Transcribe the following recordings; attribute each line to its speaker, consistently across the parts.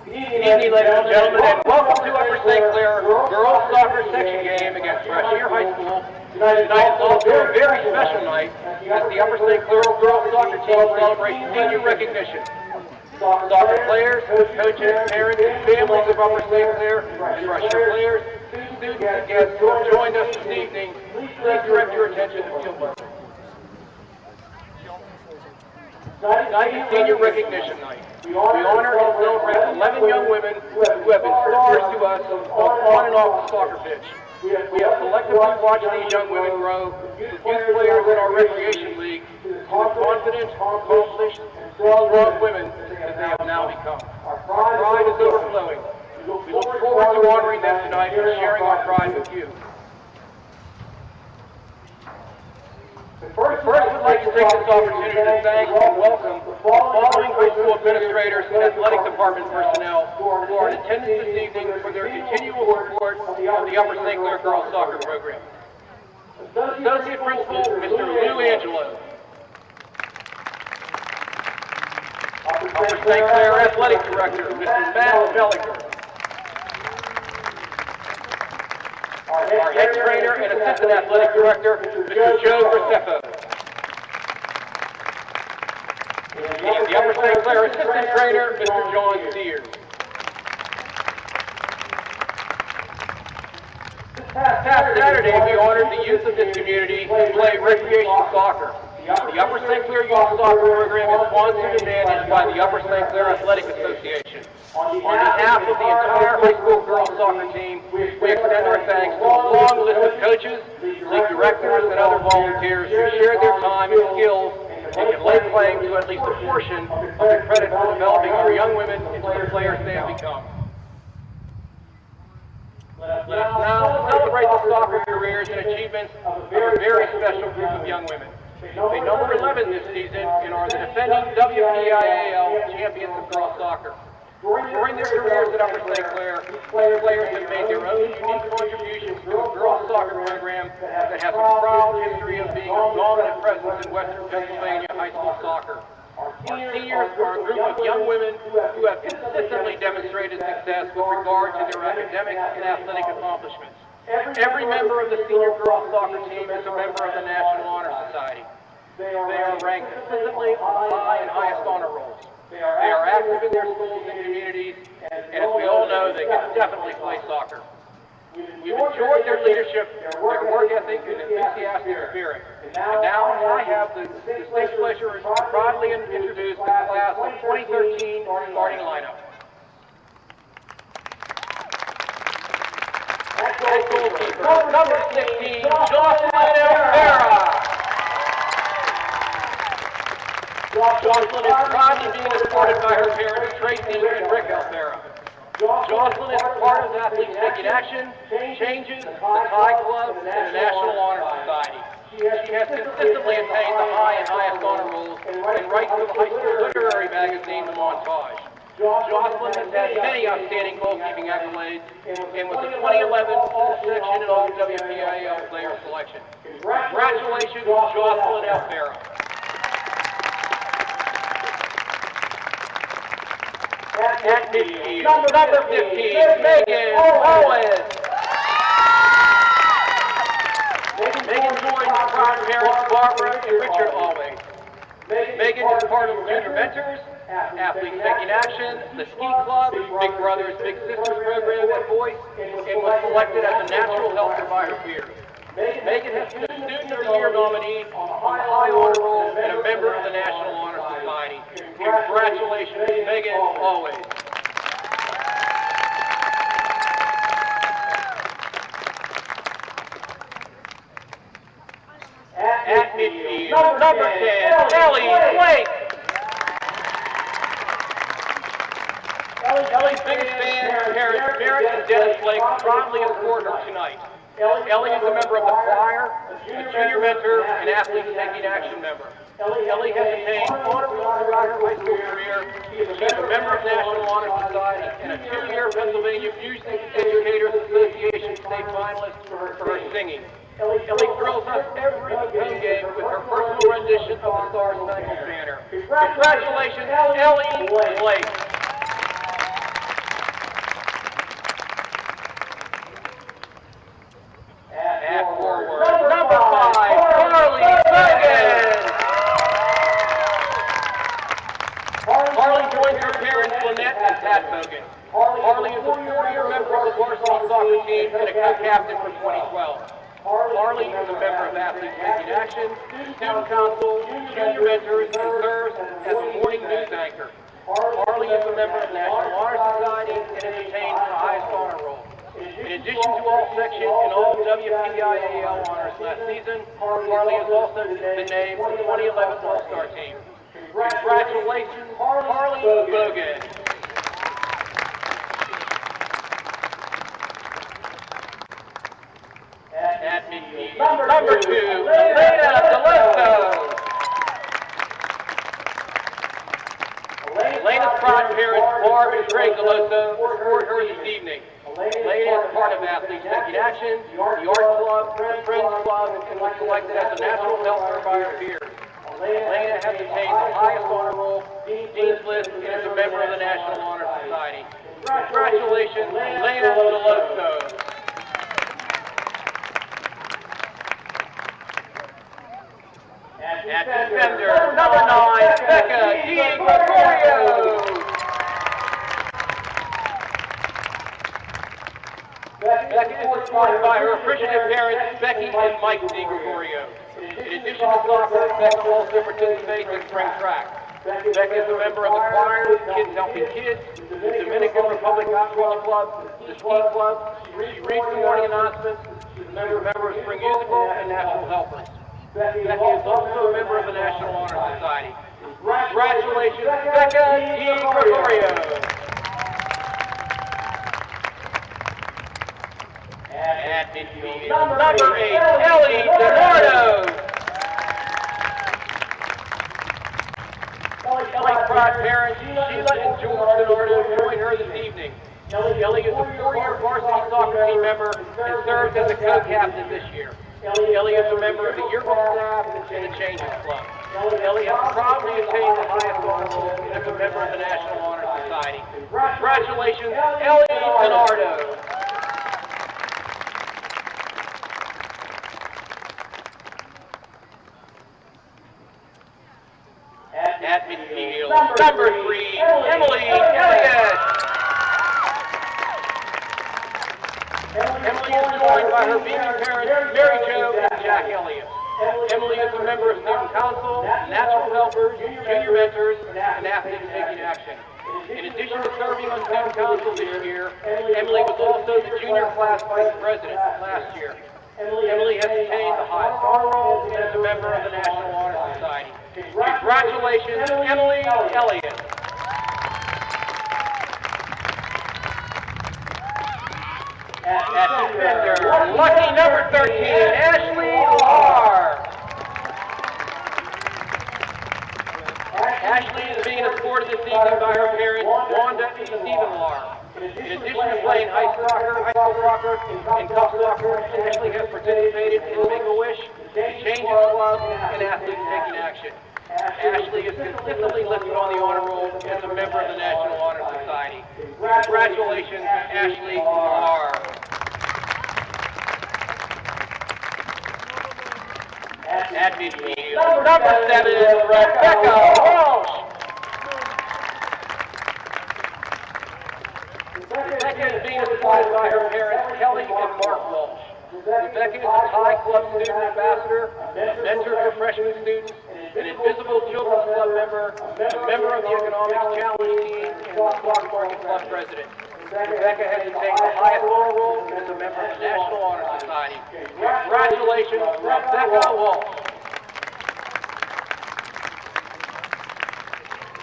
Speaker 1: Good evening, ladies and gentlemen, and welcome to Upper St. Clair girls soccer section game against Brashear High School. Tonight is also a very special night as the Upper St. Clair girls soccer team celebrates senior recognition. Soccer players, coaches, parents, and families of Upper St. Clair and Brashear players, students, and guests who have joined us this evening, please direct your attention to field work. Tonight is senior recognition night. We honor and celebrate 11 young women who have been stars to us both on and off the soccer pitch. We have collectively watched these young women grow from youth players in our recreation league to the confident, accomplished, and strong women that they have now become. Our pride is overflowing. We look forward to honoring them tonight and sharing our pride with you. First, we'd like to take this opportunity to thank and welcome the following high school administrators and athletic department personnel who are in attendance this evening for their continual support of the Upper St. Clair girls soccer program. Associate Principal, Mr. Lou Angelo. Upper St. Clair Athletic Director, Mr. Matt Bellinger. Our head trainer and assistant athletic director, Mr. Joe Gracefo. And the Upper St. Clair assistant trainer, Mr. John Sears. This past Saturday, we honored the youth of this community to play recreation soccer. The Upper St. Clair Youth Soccer Program is sponsored and managed by the Upper St. Clair Athletic Association. On behalf of the entire high school girls soccer team, we extend our thanks to a long list of coaches, league directors, and other volunteers who shared their time and skills and can lay claim to at least a portion of the credit for developing our young women into the players they have become. Let us now celebrate the soccer careers and achievements of a very special group of young women. They number 11 this season and are the defending WPIAL champions of girls soccer. During their careers at Upper St. Clair, these players have made their own unique contributions to a girls soccer program that has a proud history of being a dominant presence in Western Pennsylvania high school soccer. Our seniors are a group of young women who have consistently demonstrated success with regard to their academic and athletic accomplishments. Every member of the senior girls soccer team is a member of the National Honor Society. They are ranked consistently on high and highest honor rolls. They are active in their schools and communities, and as we all know, they can definitely play soccer. We've enjoyed their leadership, their work ethic, and enthusiastic spirit. And now I have the distinct pleasure to proudly introduce the class of 2013 starting lineup. At goalkeeper, number 16, Jocelyn Elvera. Jocelyn is proudly being escorted by her parents, Tracy and Rick Elvera. Jocelyn is part of Athletes Taking Action, Changes, the Thai Club, and the National Honor Society. She has consistently attained the high and highest honor rolls and writes for the high school literary magazine, The Montage. Jocelyn has had many outstanding goalkeeping accolades and was the 2011 All-Section and All-WPIAL player selection. Congratulations, Jocelyn Elvera. At midfield, number 15, Megan Owens. Megan joins her proud parents, Barbara and Richard Owens. Megan is part of Junior Mentors, Athletes Taking Action, the Ski Club, Big Brothers Big Sisters program at Voice, and was selected as a natural helper by her peers. Megan has been a Student of the Year nominee on the High Honor Roll and a member of the National Honor Society. Congratulations, Megan Owens. At midfield, number 10, Ellie Blake. Ellie's biggest fan, parents and Dennis Blake proudly escort her tonight. Ellie is a member of the choir, a junior mentor, and Athletes Taking Action member. Ellie has attained honor rolls throughout her high school career. She is a member of National Honor Society and a 2-year Pennsylvania Music Educators Association state finalist for her singing. Ellie thrills us every home game with her personal rendition of the Star Spangled Banner. Congratulations, Ellie Blake. parents Lynette and Pat Bogan. Harley is a 4-year member of the varsity soccer team and a co-captain for 2012. Harley is a member of Athletes Making Action, Student Council, Junior Mentors, and serves as a morning news anchor. Harley is a member of the National Honor Society and has attained the highest honor roll. In addition to all section and all WPIAL honors last season, Harley has also been named to the 2011 All-Star team. Congratulations, Harley Bogan. At midfield, number 2, Elena Deloso. Elena's proud parents, Barb and Craig Deloso, support her this evening. Elena is part of Athletes Making Action, the Art Club, the Friends Club, and was selected as a natural helper by her peers. Elena has attained the highest honor roll, Dean's List, and is a member of the National Honor Society. Congratulations, Elena Deloso. At defender, number 9, Becca G. Gregorio. Becca is supported by her appreciative parents, Becky and Mike D. Gregorio. In addition to soccer, Becca also participates in spring track. Becca is a member of the choir, Kids Helping Kids, the Dominican Republic Outreach Club, the Ski Club. She reads the morning announcements. She's a member of Spring Musical and National Helpers. Becky is also a member of the National Honor Society. Congratulations, Becca G. Gregorio. At midfield, number 8, Ellie DeNardo. Ellie's proud parents, Sheila and George DeNardo, join her this evening. Ellie is a 4-year varsity soccer team member and serves as a co-captain this year. Ellie is a member of the yearbook staff and the Changes Club. Ellie has proudly attained the highest honor roll and is a member of the National Honor Society. Congratulations, Ellie DeNardo. At midfield, number 3, Emily Elliott. Emily is joined by her beaming parents, Mary Jo and Jack Elliott. Emily is a member of Student Council, Natural Helpers, Junior Mentors, and Athletes Making Action. In addition to serving on Student Council this year, Emily was also the junior class vice president last year. Emily has attained the highest honor roll and is a member of the National Honor Society. Congratulations, Emily Elliott. At defender, lucky number 13, Ashley Lar. Ashley is being escorted this evening by her parents, Wanda and Stephen Lar. In addition to playing high school soccer, and cup soccer, Ashley has participated in Make-A-Wish, the Changes Club, and Athletes Making Action. Ashley is consistently listed on the honor roll as a member of the National Honor Society. Congratulations, Ashley Lar. At midfield, number 7, Rebecca Walsh. Rebecca is being supported by her parents, Kelly and Mark Walsh. Rebecca is a Thai Club student ambassador, a mentor for freshman students, an Invisible Children's Club member, a member of the Economics Challenge team, and the Stock Market Club president. Rebecca has attained the highest honor roll and is a member of the National Honor Society. Congratulations, Rebecca Walsh.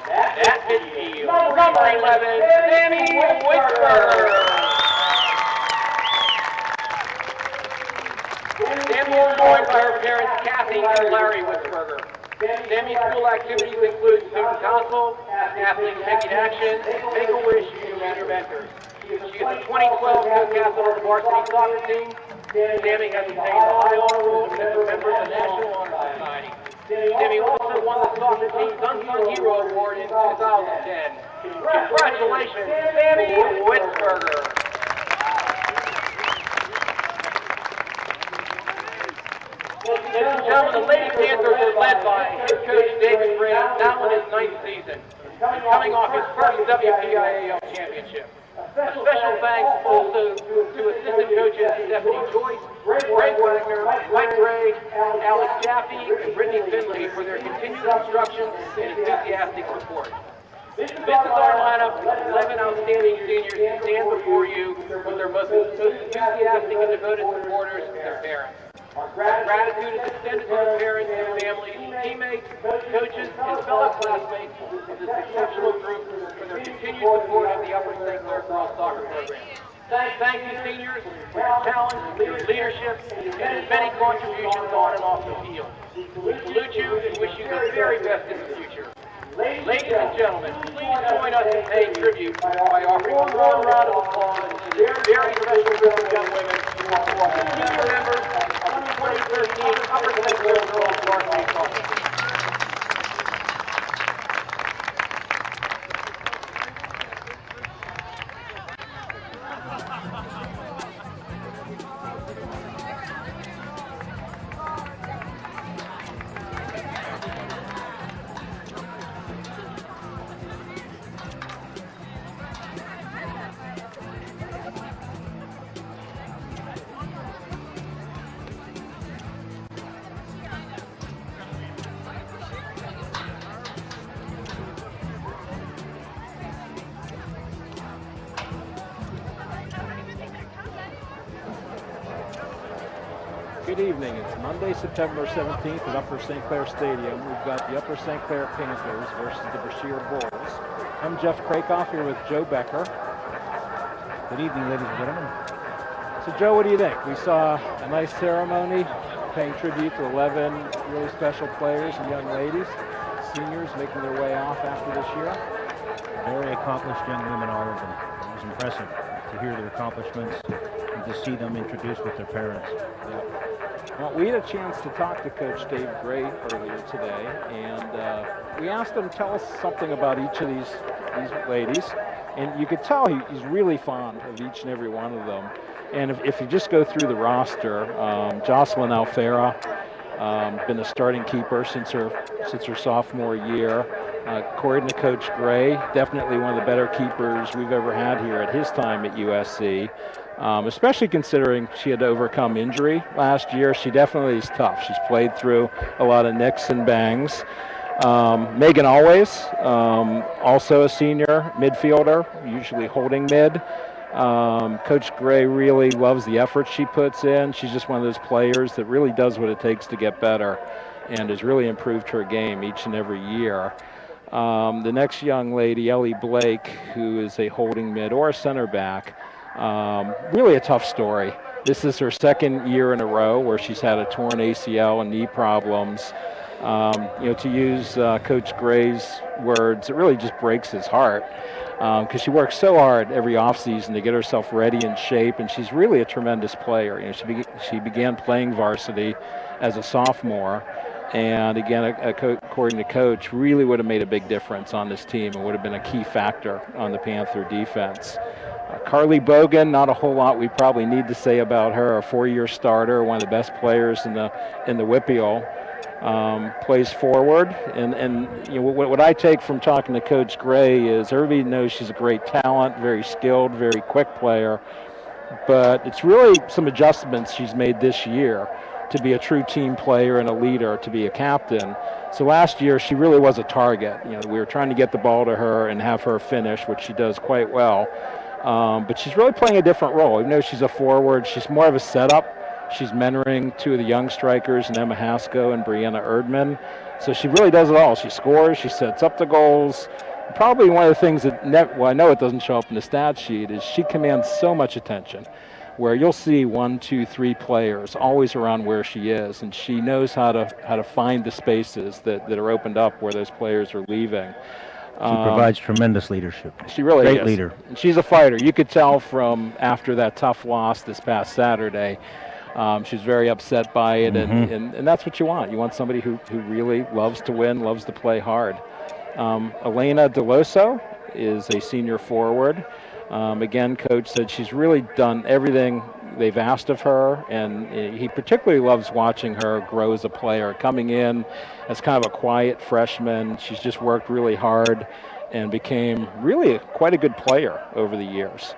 Speaker 1: At midfield, number 11, Sammy Whitberg. Sammy is joined by her parents, Kathy and Larry Whitberger. Sammy's school activities include Student Council, Athletes Making Action, Make-A-Wish, and Junior Mentors. She is the 2012 co-captain of the varsity soccer team. Sammy has attained the high honor roll and is a member of the National Honor Society. Sammy also won the soccer team's Unsung Hero Award in 2010. Congratulations, Sammy Whitberger. Ladies and gentlemen, the Lady Panthers are led by head coach David Gray, now in his 9th season. and coming off his first WPIAL championship. A special thanks also to assistant coaches Stephanie Joyce, Greg Wagner, Mike Gray, Alex Jaffe, and Brittany Finley for their continued instruction and enthusiastic support. This is our lineup of 11 outstanding seniors who stand before you with their most enthusiastic and devoted supporters, their parents. Our gratitude is extended to the parents and families, teammates, coaches, and fellow classmates of this exceptional group for their continued support of the Upper St. Clair Girls Soccer Program. Thank you, seniors, for your talent, your leadership, and your many contributions on and off the field. We salute you and wish you the very best in the future. Ladies and gentlemen, please join us in paying tribute by offering one more round of applause to this very special group of young women who are senior members of the 2013 Upper St. Clair Girls Varsity Soccer Team.
Speaker 2: Good evening. It's Monday, September 17th at Upper St. Clair Stadium. We've got the Upper St. Clair Panthers versus the Brashear Bulls. I'm Jeff Krakoff here with Joe Becker.
Speaker 3: Good evening, ladies and gentlemen.
Speaker 2: So, Joe, what do you think? We saw a nice ceremony paying tribute to 11 really special players and young ladies, seniors making their way off after this year.
Speaker 3: Very accomplished young women, all of them. It was impressive to hear their accomplishments and to see them introduced with their parents.
Speaker 2: Yep. Well, we had a chance to talk to Coach Dave Gray earlier today, and we asked him to tell us something about each of these ladies, and you could tell he's really fond of each and every one of them. And if you just go through the roster, Jocelyn Alfera, been a starting keeper since her sophomore year. According to Coach Gray, definitely one of the better keepers we've ever had here at his time at USC. Especially considering she had to overcome injury last year. She definitely is tough. She's played through a lot of nicks and bangs. Megan Always, also a senior midfielder, usually holding mid. Coach Gray really loves the effort she puts in. She's just one of those players that really does what it takes to get better and has really improved her game each and every year. The next young lady, Ellie Blake, who is a holding mid or a center back, really a tough story. This is her second year in a row where she's had a torn ACL and knee problems. To use Coach Gray's words, it really just breaks his heart because she works so hard every offseason to get herself ready and shape, and she's really a tremendous player. She began playing varsity as a sophomore, and again, according to Coach, really would have made a big difference on this team and would have been a key factor on the Panther defense. Carly Bogan, not a whole lot we probably need to say about her. A 4-year starter, one of the best players in the WPIAL. Plays forward, and what I take from talking to Coach Gray is everybody knows she's a great talent, very skilled, very quick player, but it's really some adjustments she's made this year to be a true team player and a leader, to be a captain. So last year she really was a target. We were trying to get the ball to her and have her finish, which she does quite well. But she's really playing a different role. Even though she's a forward, she's more of a setup. She's mentoring two of the young strikers, Emma Haskell and Brianna Erdman. So she really does it all. She scores, she sets up the goals. Probably one of the things that, I know it doesn't show up in the stat sheet, is she commands so much attention, where you'll see 1, 2, 3 players always around where she is, and she knows how to find the spaces that are opened up where those players are leaving.
Speaker 3: She provides tremendous leadership.
Speaker 2: She really is.
Speaker 3: Great leader.
Speaker 2: And she's a fighter. You could tell from after that tough loss this past Saturday. She's very upset by it, and that's what you want. You want somebody who really loves to win, loves to play hard. Elena Deloso is a senior forward. Again, Coach said she's really done everything they've asked of her, and he particularly loves watching her grow as a player. Coming in as kind of a quiet freshman, she's just worked really hard, and became really quite a good player over the years.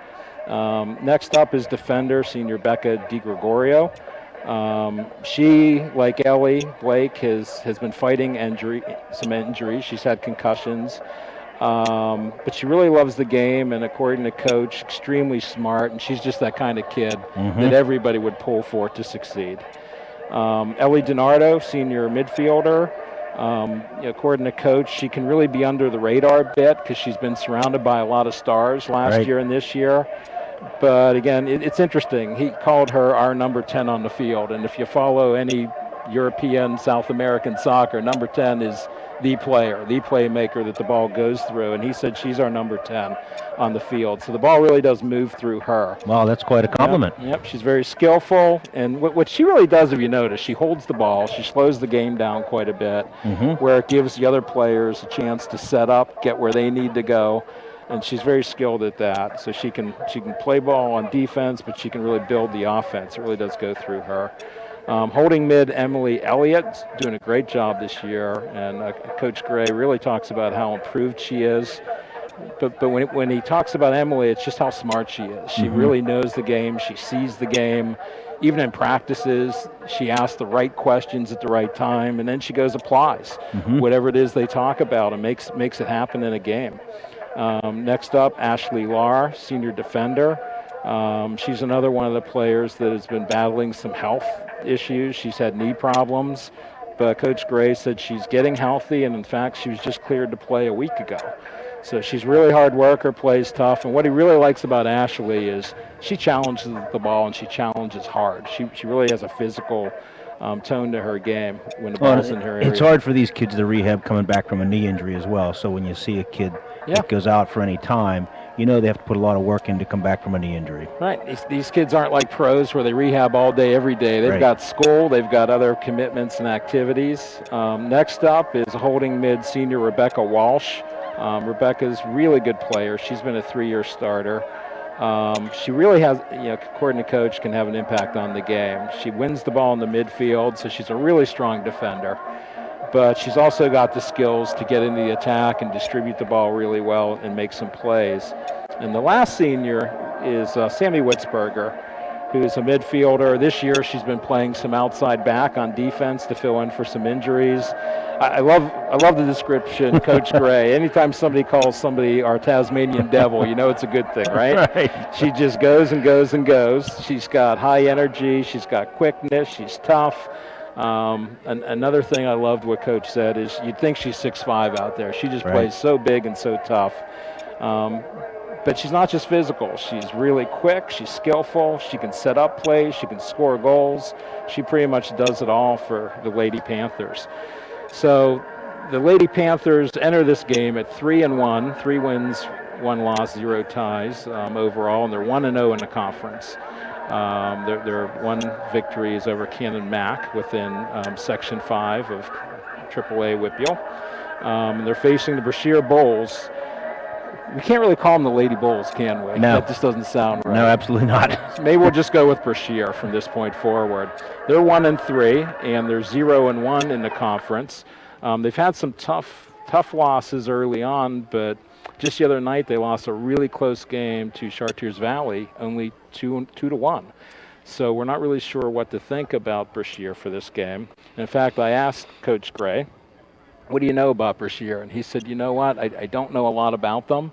Speaker 2: Next up is defender, senior Becca DiGregorio. She, like Ellie Blake, has been fighting some injuries. She's had concussions. But she really loves the game, and according to coach, extremely smart, and she's just that kind of kid that everybody would pull for to succeed. Ellie DiNardo, senior midfielder. According to coach, she can really be under the radar a bit because she's been surrounded by a lot of stars last year and this year. But again, it's interesting. He called her our number 10 on the field, and if you follow any European, South American soccer, number 10 is the player, the playmaker that the ball goes through, and he said she's our number 10 on the field. So the ball really does move through her.
Speaker 3: Wow, that's quite a compliment.
Speaker 2: Yep, she's very skillful, and what she really does, if you notice, she holds the ball, she slows the game down quite a bit, where it gives the other players a chance to set up, get where they need to go, and she's very skilled at that. So she can play ball on defense, but she can really build the offense. It really does go through her. Holding mid, Emily Elliott's doing a great job this year, and Coach Gray really talks about how improved she is. But when he talks about Emily, it's just how smart she is. She really knows the game. She sees the game. Even in practices, she asks the right questions at the right time, and then she goes applies whatever it is they talk about and makes it happen in a game. Next up, Ashley Lahr, senior defender. She's another one of the players that has been battling some health issues. She's had knee problems, but Coach Gray said she's getting healthy, and in fact, she was just cleared to play a week ago. So she's a really hard worker, plays tough, and what he really likes about Ashley is she challenges the ball and she challenges hard. She really has a physical tone to her game when the ball's in her area.
Speaker 3: It's hard for these kids to rehab coming back from a knee injury as well, so when you see a kid that goes out for any time, you know they have to put a lot of work in to come back from a knee injury.
Speaker 2: Right. These kids aren't like pros where they rehab all day, every day. They've got school. They've got other commitments and activities. Next up is holding mid senior Rebecca Walsh. Rebecca's a really good player. She's been a 3-year starter. She really has, according to coach, can have an impact on the game. She wins the ball in the midfield, so she's a really strong defender. But she's also got the skills to get into the attack and distribute the ball really well and make some plays. And the last senior is Sammy Witzberger, who's a midfielder. This year she's been playing some outside back on defense to fill in for some injuries. I love the description, Coach Gray. Anytime somebody calls somebody our Tasmanian devil, you know it's a good thing, right? She just goes and goes and goes. She's got high energy. She's got quickness. She's tough. And another thing I loved what Coach said is you'd think she's 6'5" out there. She just plays so big and so tough. But she's not just physical. She's really quick. She's skillful. She can set up plays. She can score goals. She pretty much does it all for the Lady Panthers. So the Lady Panthers enter this game at 3-1, 3 wins, 1 loss, 0 ties overall, and they're 1-0 in the conference. Their one victory is over Cannon Mac within Section 5 of AAA Whitfield. And they're facing the Brashear Bulls. We can't really call them the Lady Bulls, can we?
Speaker 3: No.
Speaker 2: That just doesn't sound right.
Speaker 3: No, absolutely not.
Speaker 2: Maybe we'll just go with Brashear from this point forward. They're 1-3, and they're 0-1 in the conference. They've had some tough losses early on, but just the other night they lost a really close game to Chartiers Valley, only 2-1. So we're not really sure what to think about Brashear for this game. In fact, I asked Coach Gray, what do you know about Brashear? And he said, you know what, I don't know a lot about them,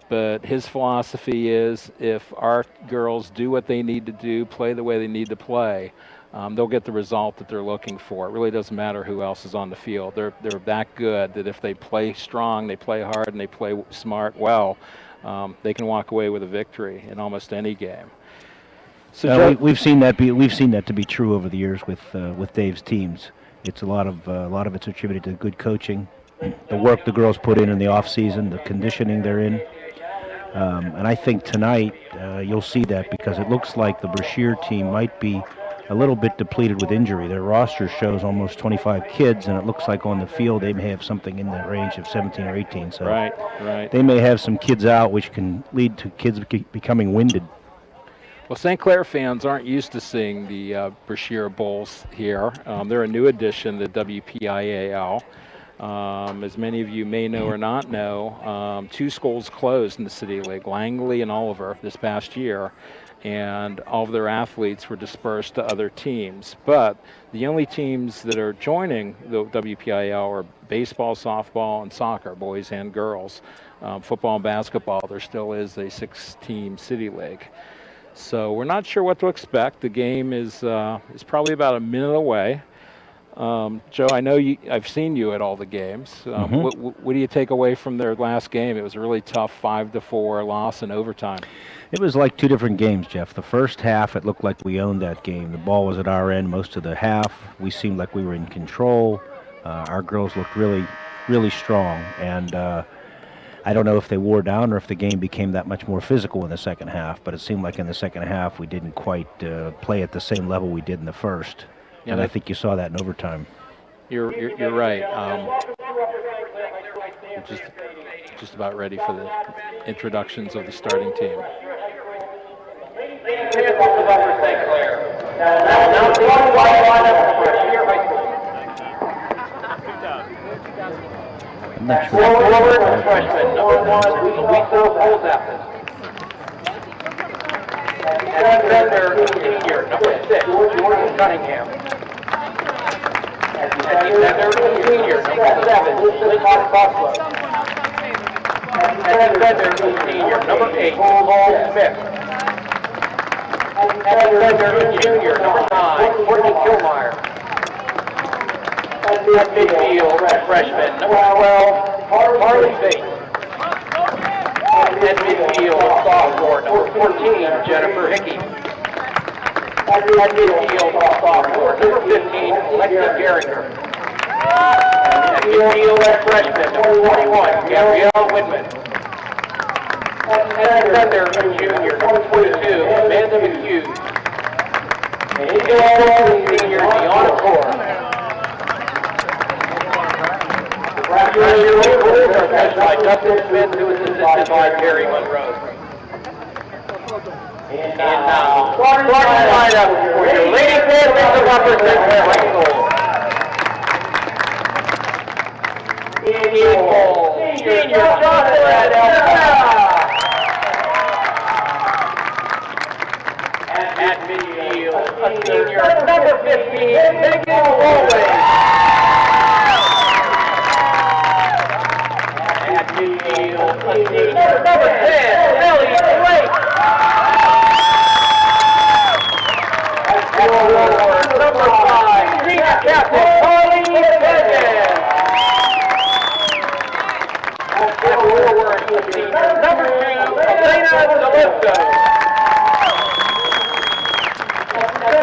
Speaker 2: but his philosophy is if our girls do what they need to do, play the way they need to play, they'll get the result that they're looking for. It really doesn't matter who else is on the field. They're that good that if they play strong, they play hard, and they play smart well, they can walk away with a victory in almost any game. So
Speaker 3: we've seen that to be true over the years with Dave's teams. It's a lot of it's attributed to good coaching, the work the girls put in the off season, the conditioning they're in, and I think tonight you'll see that because it looks like the Brashear team might be a little bit depleted with injury. Their roster shows almost 25 kids, and it looks like on the field they may have something in the range of 17 or 18. So
Speaker 2: right.
Speaker 3: They may have some kids out, which can lead to kids becoming winded.
Speaker 2: Well, St. Clair fans aren't used to seeing the Brashear Bulls here. They're a new addition to WPIAL. As many of you may know or not know, 2 schools closed in the City League, Langley and Oliver, this past year, and all of their athletes were dispersed to other teams. But the only teams that are joining the WPIAL are baseball, softball, and soccer, boys and girls. Football and basketball, there still is a 6-team City League. So we're not sure what to expect. The game is probably about a minute away. Joe, I know I've seen you at all the games. What do you take away from their last game? It was a really tough 5-4 loss in overtime.
Speaker 3: It was like 2 different games, Jeff. The first half, it looked like we owned that game. The ball was at our end most of the half. We seemed like we were in control. Our girls looked really, really strong. And I don't know if they wore down or if the game became that much more physical in the second half, but it seemed like in the second half we didn't quite play at the same level we did in the first. Yeah, and I think you saw that in overtime.
Speaker 2: You're right. Just about ready for the introductions of the starting team.
Speaker 3: I'm not sure.
Speaker 1: Forward freshman, number 1, Lisa Holzapfel. And defender, senior, number 6, Jordan Cunningham. And defender, senior, number 7, Lindsay Boswell. And defender, senior, number 8, Paul Smith. And defender, junior, number 9, Courtney Kilmeyer. At midfield, freshman, number 12, Harley Bates. At midfield, sophomore, number 14, Jennifer Hickey. At midfield, sophomore, number 15, Lexi Geringer. At midfield, freshman, number 21, Gabrielle Whitman. At defender, junior, number 22, Amanda McHughes. And senior, Deanna Core. Brashear Bulls are coached by Dustin Smith, who is assisted by Terry Monroe. And now, starting lineup for your Lady Panthers of Upper St. High School. In goal, senior Jocelyn Elfreda. At midfield, a senior number 15, Megan Rowley. A senior number 10, Ellie Blake. Forward, number 5, senior captain, Carly Bennett. Forward, senior number 2, Elena Zalesko.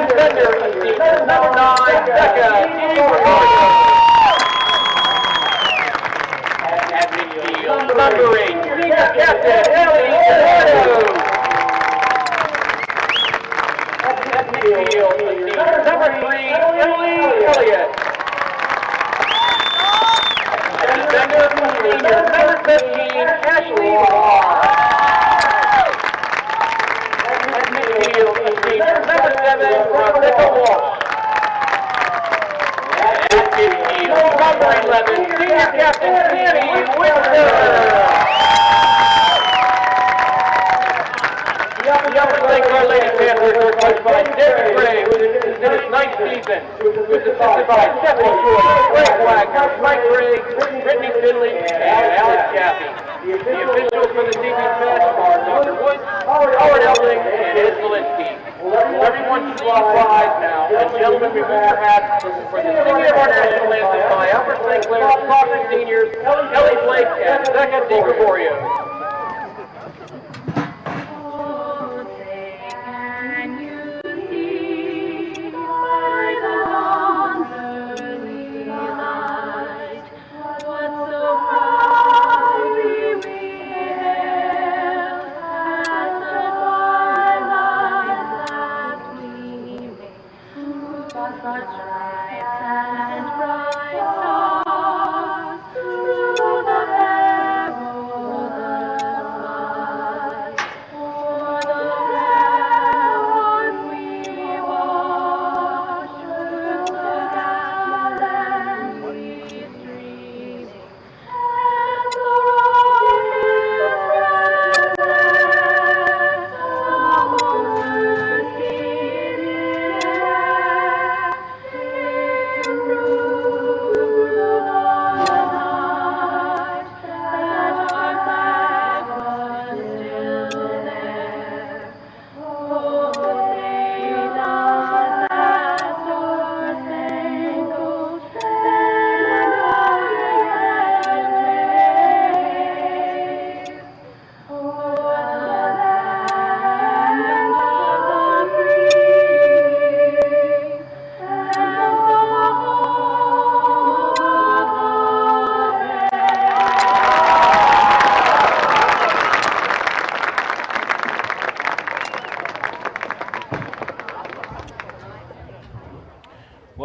Speaker 1: Defender, senior number 9, Becca DiGregorio. Number 8, senior captain, Ellie Eduardo. At midfield, senior number 3, Emily Elliott. At defender, senior number 15, Ashley Barr. At midfield, senior number 7, Rebecca Walsh. At midfield, number 11, senior captain, Sammy Winter. The Upper St. Clair Lady Panthers are coached by David Gray, who is in his 9th season, who is assisted by Stephanie Joyce, Greg Wagner, Mike Griggs, Brittany Finley, and Alex Jaffe. The officials for this evening's match are Dr. Woods, Howard Elding, and Ed Zielinski. Everyone should rise now, and gentlemen, remove your hats for the singing of our national anthem by Upper St. Clair soccer seniors Ellie Blake and Becca DiGregorio.
Speaker 4: Through the perils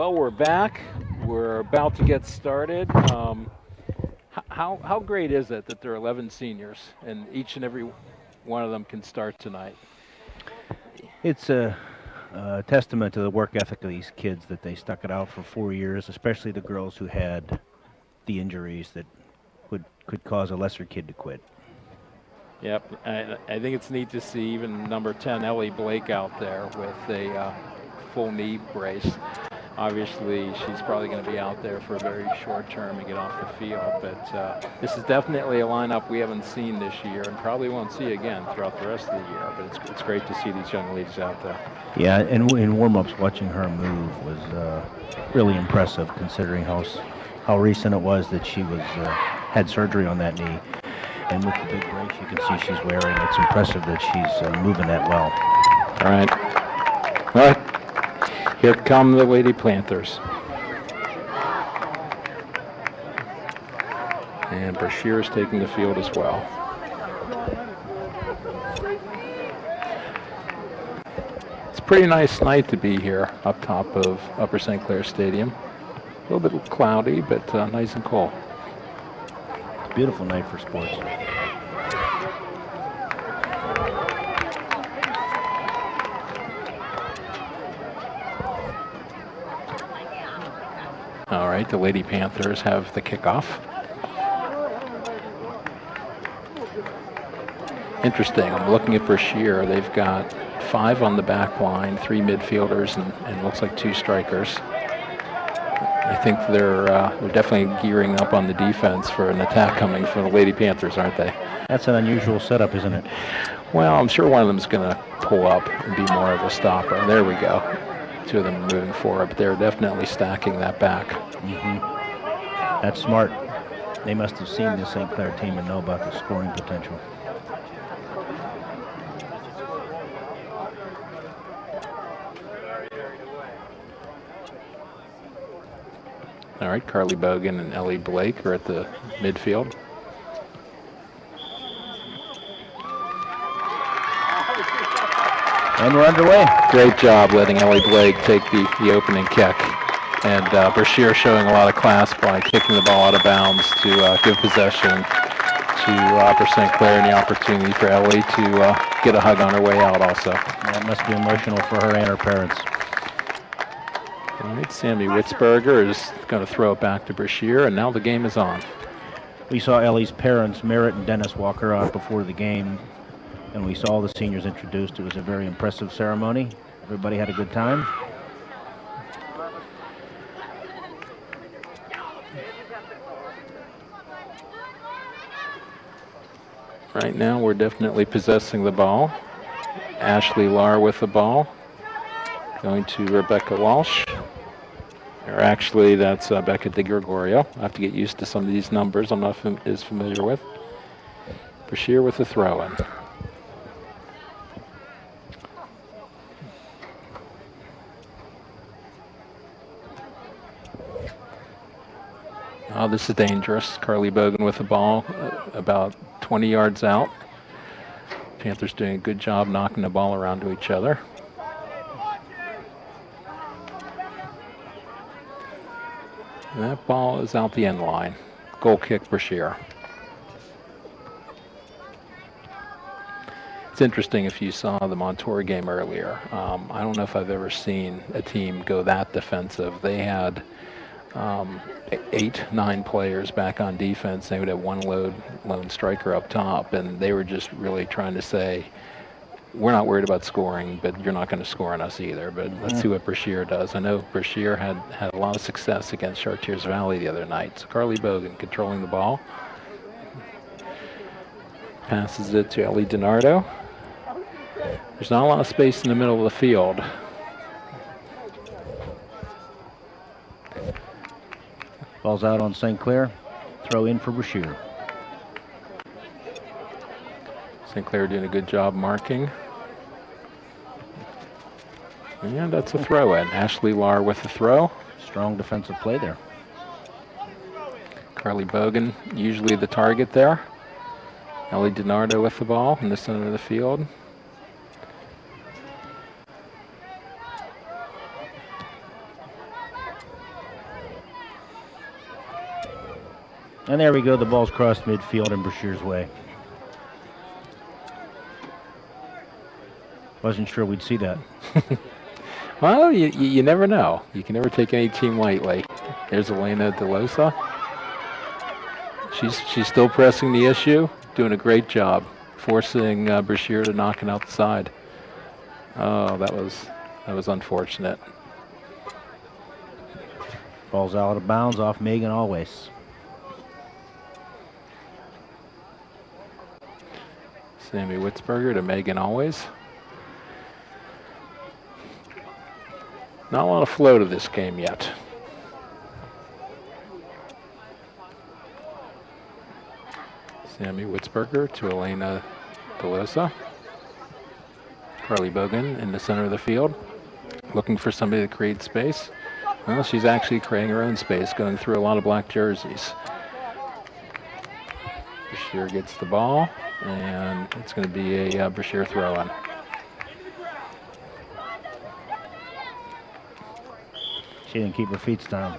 Speaker 2: Well, we're back. We're about to get started. How great is it that there are 11 seniors and each and every one of them can start tonight?
Speaker 3: It's a testament to the work ethic of these kids that they stuck it out for 4 years, especially the girls who had the injuries that could cause a lesser kid to quit.
Speaker 2: Yep, I think it's neat to see even number 10, Ellie Blake, out there with a full knee brace. Obviously, she's probably going to be out there for a very short term and get off the field, but this is definitely a lineup we haven't seen this year and probably won't see again throughout the rest of the year, but it's great to see these young ladies out there.
Speaker 3: Yeah, and in warm-ups, watching her move was really impressive considering how recent it was that she had surgery on that knee. And with the big brace you can see she's wearing, it's impressive that she's moving that well.
Speaker 2: All right. All right. Here come the Lady Panthers. And Brashear is taking the field as well. It's a pretty nice night to be here up top of Upper St. Clair Stadium. A little bit cloudy, but nice and cool.
Speaker 3: Beautiful night for sports.
Speaker 2: All right, the Lady Panthers have the kickoff. Interesting, I'm looking at Brashear. They've got 5 on the back line, 3 midfielders, and looks like 2 strikers. I think they're definitely gearing up on the defense for an attack coming from the Lady Panthers, aren't they?
Speaker 3: That's an unusual setup, isn't it?
Speaker 2: Well, I'm sure one of them is going to pull up and be more of a stopper. There we go. 2 of them are moving forward, but they're definitely stacking that back.
Speaker 3: Mm-hmm. That's smart. They must have seen the St. Clair team and know about the scoring potential.
Speaker 2: All right, Carly Bogan and Ellie Blake are at the midfield.
Speaker 3: And we're underway.
Speaker 2: Great job letting Ellie Blake take the opening kick. And Brashear showing a lot of class by kicking the ball out of bounds to give possession to Upper St. Clair and the opportunity for Ellie to get a hug on her way out also.
Speaker 3: That must be emotional for her and her parents.
Speaker 2: All right, Sammy Witzberger is going to throw it back to Brashear, and now the game is on.
Speaker 3: We saw Ellie's parents, Merritt and Dennis Walker, out before the game, and we saw the seniors introduced. It was a very impressive ceremony. Everybody had a good time.
Speaker 2: Right now, we're definitely possessing the ball. Ashley Lahr with the ball. Going to Rebecca Walsh. Or actually, that's Becca DiGregorio. I have to get used to some of these numbers I'm not as familiar with. Brashear with the throw-in. Oh, this is dangerous. Carly Bogan with the ball, about 20 yards out. Panthers doing a good job knocking the ball around to each other. And that ball is out the end line. Goal kick, Brashear. It's interesting if you saw the Montour game earlier. I don't know if I've ever seen a team go that defensive. They had 8, 9 players back on defense. They would have one lone striker up top, and they were just really trying to say, we're not worried about scoring, but you're not going to score on us either. But let's see what Brashear does. I know Brashear had a lot of success against Chartiers Valley the other night. So Carly Bogan controlling the ball. Passes it to Ellie DiNardo. There's not a lot of space in the middle of the field.
Speaker 3: Ball's out on St. Clair. Throw in for Brashear.
Speaker 2: St. Clair doing a good job marking. And that's a throw in. Ashley Lahr with the throw.
Speaker 3: Strong defensive play there.
Speaker 2: Carly Bogan usually the target there. Ellie DiNardo with the ball in the center of the field.
Speaker 3: And there we go. The ball's crossed midfield in Brashear's way. Wasn't sure we'd see that.
Speaker 4: Well, you never know. You can never take any team lightly. There's Elena DeLosa. She's still pressing the issue, doing a great job, forcing Brashear to knock it out the side. Oh, that was unfortunate.
Speaker 3: Ball's out of bounds off Megan Always.
Speaker 4: Sammy Witzberger to Megan Always. Not a lot of flow to this game yet. Sammy Witzberger to Elena DeLosa. Carly Bogan in the center of the field, looking for somebody to create space. Well, she's actually creating her own space, going through a lot of black jerseys. Brashear gets the ball, and it's going to be a Brashear throw-in.
Speaker 3: She didn't keep her feet down.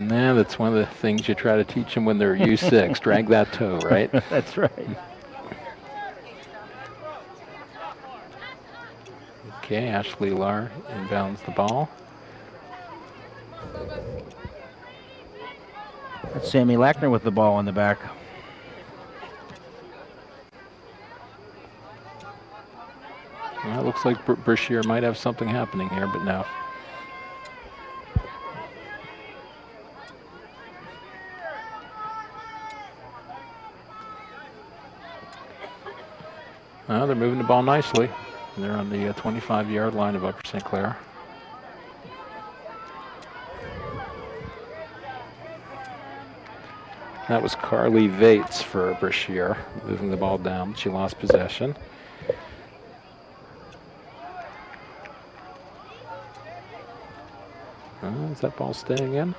Speaker 4: Nah, that's one of the things you try to teach them when they're U6. Drag that toe, right?
Speaker 3: That's right.
Speaker 4: Okay, Ashley Lahr inbounds the ball.
Speaker 3: That's Sammy Lackner with the ball on the back.
Speaker 4: Well, it looks like Brashear might have something happening here, but no. They're moving the ball nicely. They're on the 25-yard line of Upper St. Clair. That was Carly Vates for Brashear, moving the ball down. She lost possession. Is that ball staying in?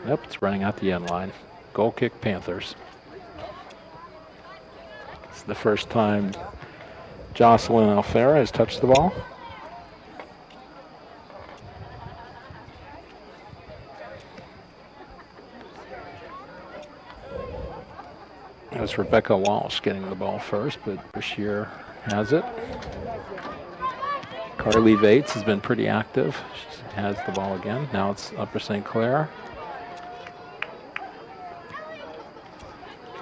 Speaker 4: Nope, it's running out the end line. Goal kick, Panthers. It's the first time Jocelyn Alfera has touched the ball. That was Rebecca Walsh getting the ball first, but Brashear has it. Carly Vates has been pretty active. She has the ball again. Now it's Upper St. Clair.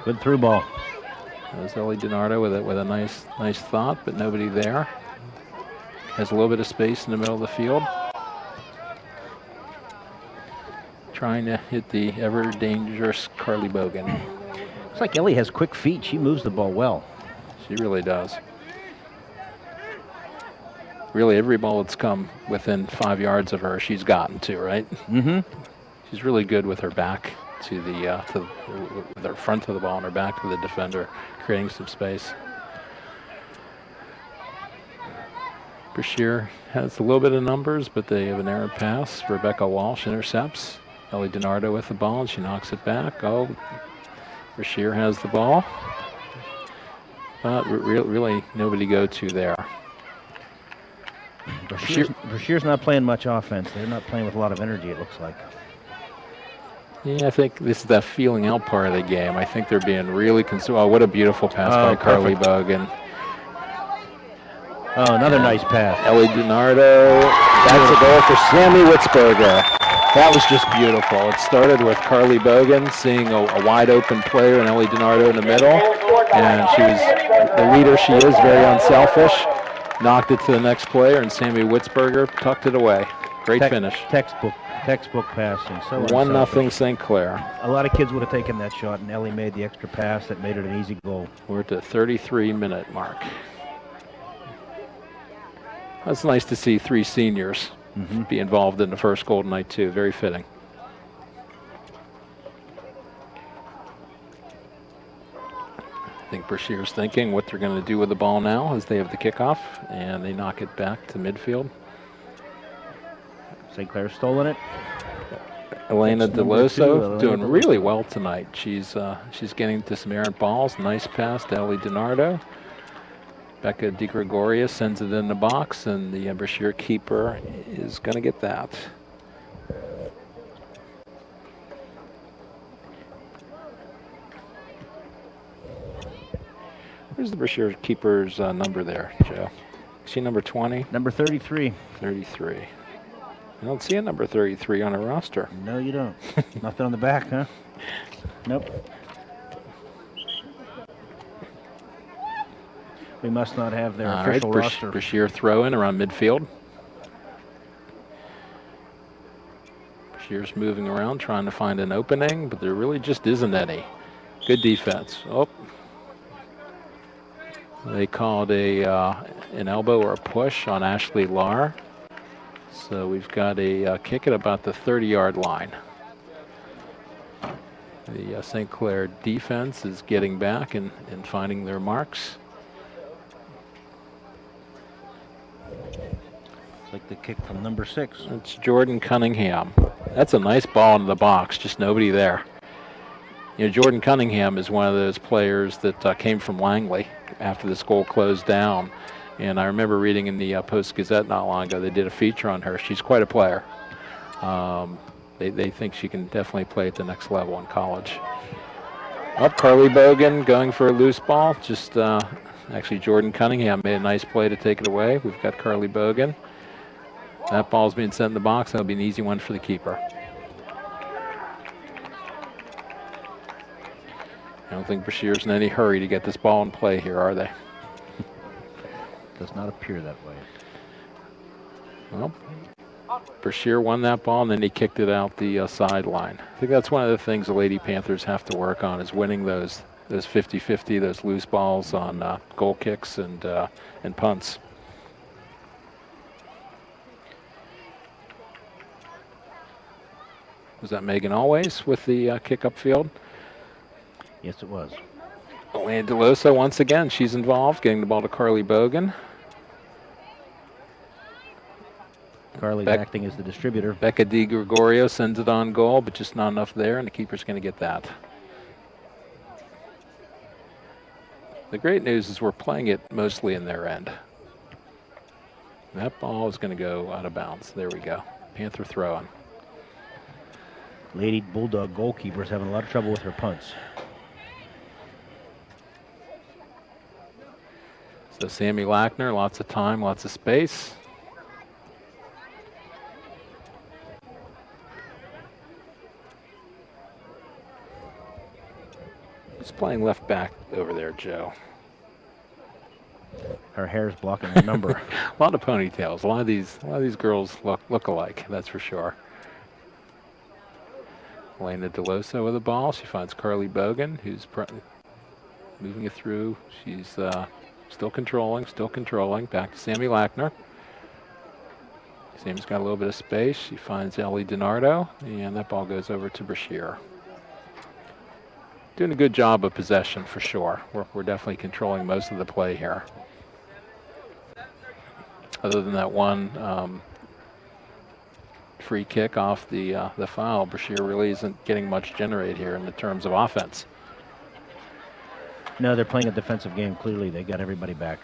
Speaker 3: Good through ball.
Speaker 4: That was Ellie DiNardo with a nice thought, but nobody there. Has a little bit of space in the middle of the field. Trying to hit the ever dangerous Carly Bogan.
Speaker 3: Looks like Ellie has quick feet. She moves the ball well.
Speaker 4: She really does. Really, every ball that's come within 5 yards of her, she's gotten to, right?
Speaker 3: Mm-hmm.
Speaker 4: She's really good with her back to the with her front of the ball and her back to the defender, creating some space. Brashear has a little bit of numbers, but they have an errant pass. Rebecca Walsh intercepts. Ellie DiNardo with the ball, and she knocks it back. Oh, Brashear has the ball. But really nobody go to there.
Speaker 3: Brashear's not playing much offense. They're not playing with a lot of energy, it looks like.
Speaker 4: Yeah, I think this is that feeling out part of the game. I think they're being really concerned. Oh, what a beautiful pass by Carly Bogan.
Speaker 3: Oh, another nice pass.
Speaker 4: Ellie DiNardo. That's a goal for Sammy Witzberger. That was just beautiful. It started with Carly Bogan seeing a wide open player and Ellie DiNardo in the middle. And she was the leader she is, very unselfish. Knocked it to the next player, and Sammy Witzberger tucked it away. Great finish.
Speaker 3: Textbook passing. So
Speaker 4: 1-0 St. Clair.
Speaker 3: A lot of kids would have taken that shot, and Ellie made the extra pass that made it an easy goal.
Speaker 4: We're at the 33-minute mark. That's nice to see 3 seniors be involved in the first goal tonight, too. Very fitting. I think Brashear's thinking what they're going to do with the ball now as they have the kickoff, and they knock it back to midfield.
Speaker 3: St. Clair's stolen it.
Speaker 4: Elena DeLoso doing really well tonight. She's getting to some errant balls. Nice pass to Ellie DiNardo. Becca DeGregoria sends it in the box, and the Brashear keeper is going to get that. Where's the Brashear keeper's number there, Joe? Is she number 20?
Speaker 3: Number 33.
Speaker 4: 33. I don't see a number 33 on her roster.
Speaker 3: No, you don't. Nothing on the back, huh? Nope. We must not have their official roster.
Speaker 4: Brashear throw in around midfield. Brashear's moving around trying to find an opening, but there really just isn't any. Good defense. Oh. They called an elbow or a push on Ashley Lahr. So we've got a kick at about the 30-yard line. The St. Clair defense is getting back and finding their marks.
Speaker 3: It's like the kick from number 6.
Speaker 4: It's Jordan Cunningham. That's a nice ball into the box, just nobody there. You know, Jordan Cunningham is one of those players that came from Langley after this goal closed down. And I remember reading in the Post-Gazette not long ago, they did a feature on her. She's quite a player. They think she can definitely play at the next level in college. Up, Carly Bogan going for a loose ball. Just actually Jordan Cunningham made a nice play to take it away. We've got Carly Bogan. That ball's being sent in the box. That'll be an easy one for the keeper. I don't think Brashear's in any hurry to get this ball in play here, are they?
Speaker 3: Does not appear that way.
Speaker 4: Well, Brashear won that ball, and then he kicked it out the sideline. I think that's one of the things the Lady Panthers have to work on, is winning those 50-50, those loose balls on goal kicks and punts. Was that Megan Always with the kick upfield?
Speaker 3: Yes, it was.
Speaker 4: Elena DeLosa once again, she's involved, getting the ball to Carly Bogan.
Speaker 3: Carly's acting as the distributor.
Speaker 4: Becca Di Gregorio sends it on goal, but just not enough there, and the keeper's going to get that. The great news is we're playing it mostly in their end. That ball is going to go out of bounds. There we go. Panther throwing.
Speaker 3: Lady Bulldog goalkeeper's having a lot of trouble with her punts.
Speaker 4: So Sammy Lackner, lots of time, lots of space. He's playing left back over there, Joe.
Speaker 3: Her hair's blocking the number.
Speaker 4: A lot of ponytails. A lot of these girls look alike, that's for sure. Elena DeLosa with the ball. She finds Carly Bogan, who's moving it through. She's still controlling. Back to Sammy Lackner. Sammy's got a little bit of space. She finds Ellie DiNardo, and that ball goes over to Brashear. Doing a good job of possession for sure. We're definitely controlling most of the play here. Other than that one free kick off the foul, Brashear really isn't getting much generated here in the terms of offense.
Speaker 3: No, they're playing a defensive game. Clearly, they got everybody back.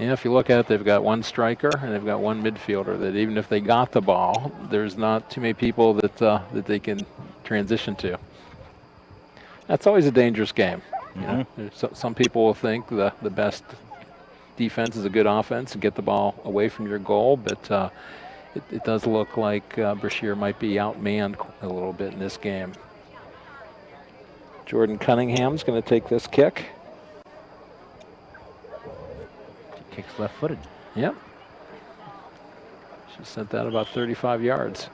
Speaker 4: Yeah, if you look at it, they've got one striker and they've got one midfielder that even if they got the ball, there's not too many people that they can transition to. That's always a dangerous game.
Speaker 3: Mm-hmm.
Speaker 4: You know, some people will think the best defense is a good offense and get the ball away from your goal, but it does look like Brashear might be outmanned a little bit in this game. Jordan Cunningham's going to take this kick.
Speaker 3: She kicks left-footed.
Speaker 4: Yep. She sent that about 35 yards.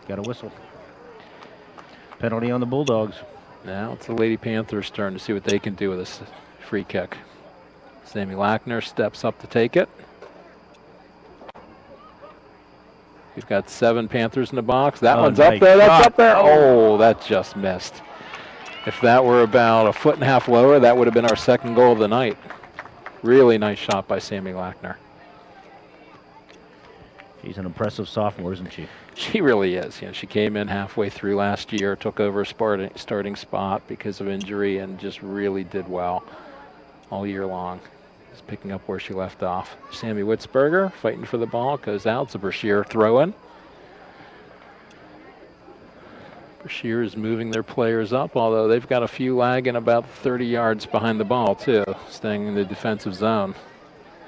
Speaker 3: Got a whistle. Penalty on the Bulldogs.
Speaker 4: Now it's the Lady Panthers' turn to see what they can do with this free kick. Sammy Lackner steps up to take it. We've got 7 Panthers in the box. That one's up there. That's up there. Oh, that just missed. If that were about a 1.5 feet lower, that would have been our second goal of the night. Really nice shot by Sammy Lackner.
Speaker 3: She's an impressive sophomore, isn't she?
Speaker 4: She really is. You know, she came in halfway through last year, took over a starting spot because of injury, and just really did well all year long. Just picking up where she left off. Sammy Witzberger fighting for the ball, goes out. It's a Brashear throw-in. Brashear is moving their players up, although they've got a few lagging about 30 yards behind the ball, too, staying in the defensive zone.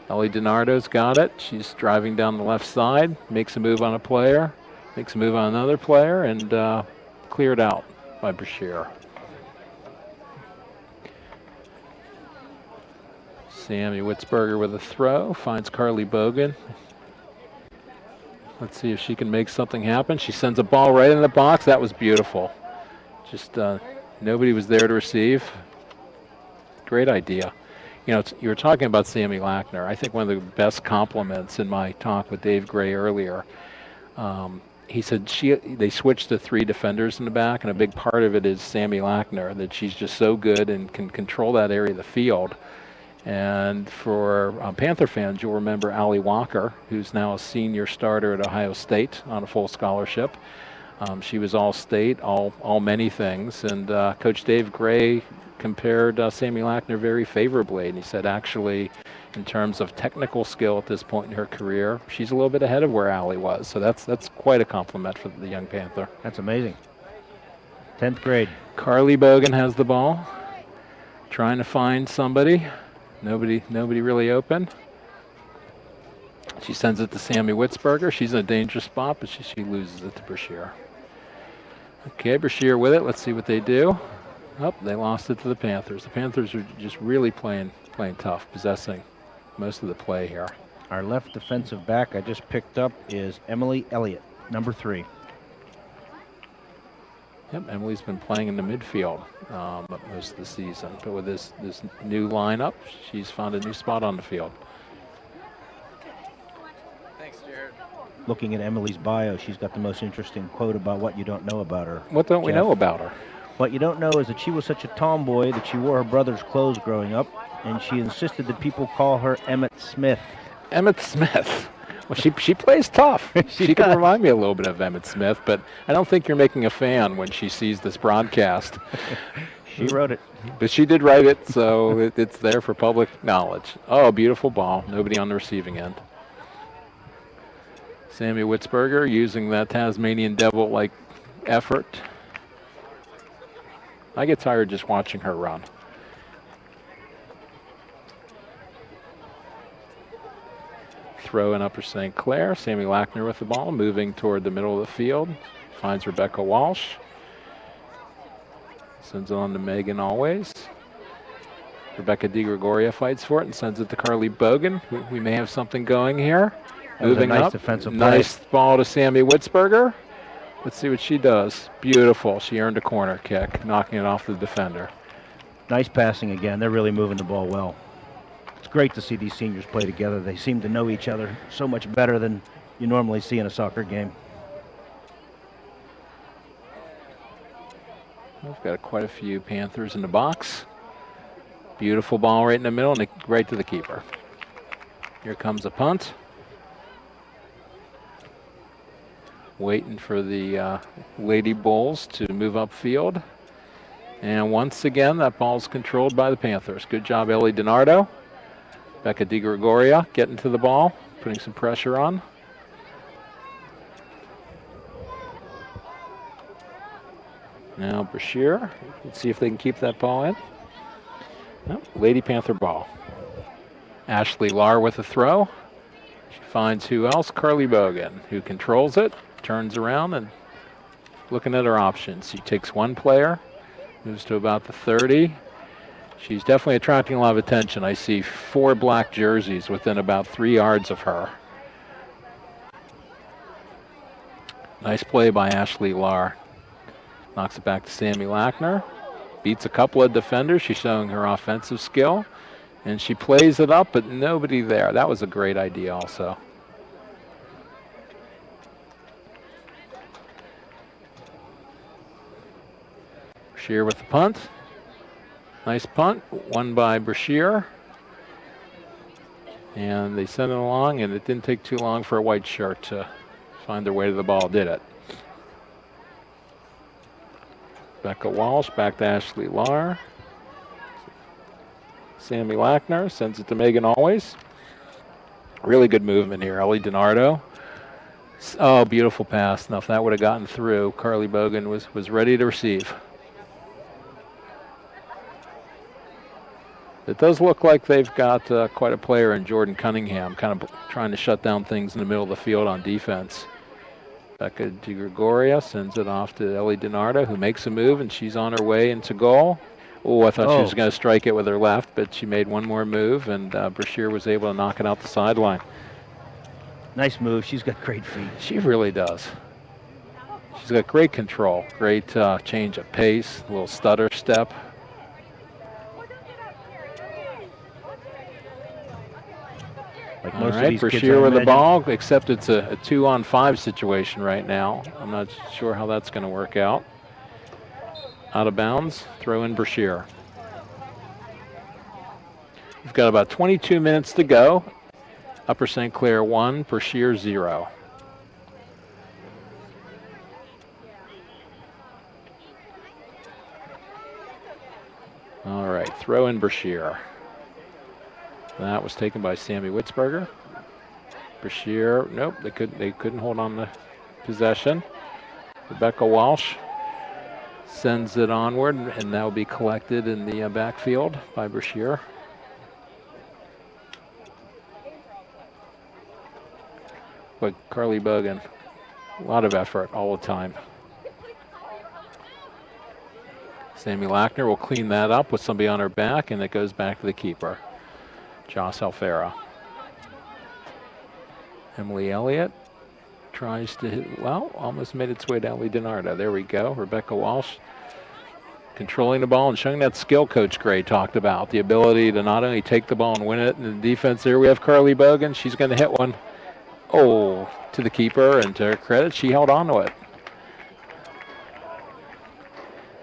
Speaker 4: Ellie DiNardo's got it. She's driving down the left side, makes a move on a player, makes a move on another player, and cleared out by Brashear. Sammy Witzberger with a throw, finds Carly Bogan. Let's see if she can make something happen. She sends a ball right in the box. That was beautiful. Just nobody was there to receive. Great idea. You know, you were talking about Sammy Lackner. I think one of the best compliments in my talk with Dave Gray earlier, he said they switched to 3 defenders in the back, and a big part of it is Sammy Lackner, that she's just so good and can control that area of the field. And for Panther fans, you'll remember Allie Walker, who's now a senior starter at Ohio State on a full scholarship. She was all-state, all many things, and Coach Dave Gray compared Sammy Lackner very favorably, and he said actually in terms of technical skill at this point in her career, she's a little bit ahead of where Allie was, so that's quite a compliment for the young Panther.
Speaker 3: That's amazing. 10th grade.
Speaker 4: Carly Bogan has the ball, trying to find somebody. Nobody really open. She sends it to Sammy Witzberger. She's in a dangerous spot, but she loses it to Brashear. Okay, Brashear with it. Let's see what they do. Oh, they lost it to the Panthers. The Panthers are just really playing tough, possessing most of the play here.
Speaker 3: Our left defensive back I just picked up is Emily Elliott, number 3.
Speaker 4: Yep, Emily's been playing in the midfield most of the season, but with this new lineup, she's found a new spot on the field.
Speaker 1: Thanks, Jared.
Speaker 3: Looking at Emily's bio, she's got the most interesting quote about what you don't know about her.
Speaker 4: What don't we
Speaker 3: Jeff.
Speaker 4: know about her?
Speaker 3: What you don't know is that she was such a tomboy that she wore her brother's clothes growing up, and she insisted that people call her Emmett Smith.
Speaker 4: Emmett Smith. Well, she plays tough. She can remind me a little bit of Emmett Smith, but I don't think you're making a fan when she sees this broadcast.
Speaker 3: She wrote it.
Speaker 4: But she did write it, so it's there for public knowledge. Oh, beautiful ball. Nobody on the receiving end. Sammy Witzberger using that Tasmanian Devil-like effort. I get tired just watching her run. Throw in Upper St. Clair. Sammy Lackner with the ball, moving toward the middle of the field. Finds Rebecca Walsh. Sends it on to Megan Always. Rebecca DiGregoria fights for it and sends it to Carly Bogan. We may have something going here.
Speaker 3: That was a
Speaker 4: Moving
Speaker 3: nice
Speaker 4: up.
Speaker 3: defensive play.
Speaker 4: Nice ball to Sammy Witzberger. Let's see what she does. Beautiful. She earned a corner kick, knocking it off the defender.
Speaker 3: Nice passing again. They're really moving the ball well. It's great to see these seniors play together. They seem to know each other so much better than you normally see in a soccer game.
Speaker 4: We've got quite a few Panthers in the box. Beautiful ball right in the middle and right to the keeper. Here comes a punt. Waiting for the Lady Bulls to move upfield. And once again, that ball's controlled by the Panthers. Good job, Ellie DiNardo. Becca DiGregoria getting to the ball, putting some pressure on. Now Brashear. Let's see if they can keep that ball in. No, Lady Panther ball. Ashley Lahr with a throw. She finds who else? Carly Bogan, who controls it, turns around and looking at her options. She takes one player, moves to about the 30. She's definitely attracting a lot of attention. I see 4 black jerseys within about 3 yards of her. Nice play by Ashley Lahr. Knocks it back to Sammy Lackner. Beats a couple of defenders. She's showing her offensive skill. And she plays it up, but nobody there. That was a great idea also. Brashear with the punt. Nice punt, won by Brashear. And they sent it along, and it didn't take too long for a white shirt to find their way to the ball, did it? Becca Walsh back to Ashley Lahr. Sammy Lackner sends it to Megan Always. Really good movement here. Ellie DiNardo Oh, beautiful pass. Now, if that would have gotten through, Carly Bogan was ready to receive. It does look like they've got quite a player in Jordan Cunningham, kind of trying to shut down things in the middle of the field on defense. Becca DiGregoria sends it off to Ellie DiNardo, who makes a move, and she's on her way into goal. Oh, I thought she was going to strike it with her left, but she made one more move, and Brashear was able to knock it out the sideline.
Speaker 3: Nice move. She's got great feet.
Speaker 4: She really does. She's got great control, great change of pace, a little stutter step.
Speaker 3: Like
Speaker 4: All
Speaker 3: most of
Speaker 4: right,
Speaker 3: these kids,
Speaker 4: Brashear with the ball, except it's a 2-on-5 situation right now. I'm not sure how that's going to work out. Out of bounds, throw in Brashear. We've got about 22 minutes to go. Upper St. Clair 1, Brashear 0. All right, throw in Brashear. That was taken by Sammy Witzberger. Brashear, nope, they couldn't hold on the possession. Rebecca Walsh sends it onward, and that will be collected in the backfield by Brashear. But Carly Bogan, a lot of effort all the time. Sammy Lackner will clean that up with somebody on her back, and it goes back to the keeper, Joss Alfera. Emily Elliott tries to hit, well, almost made its way to Ellie DiNardo. There we go. Rebecca Walsh controlling the ball and showing that skill Coach Gray talked about, the ability to not only take the ball and win it in the defense. There we have Carly Bogan. She's going to hit one. Oh, to the keeper, and to her credit, she held on to it.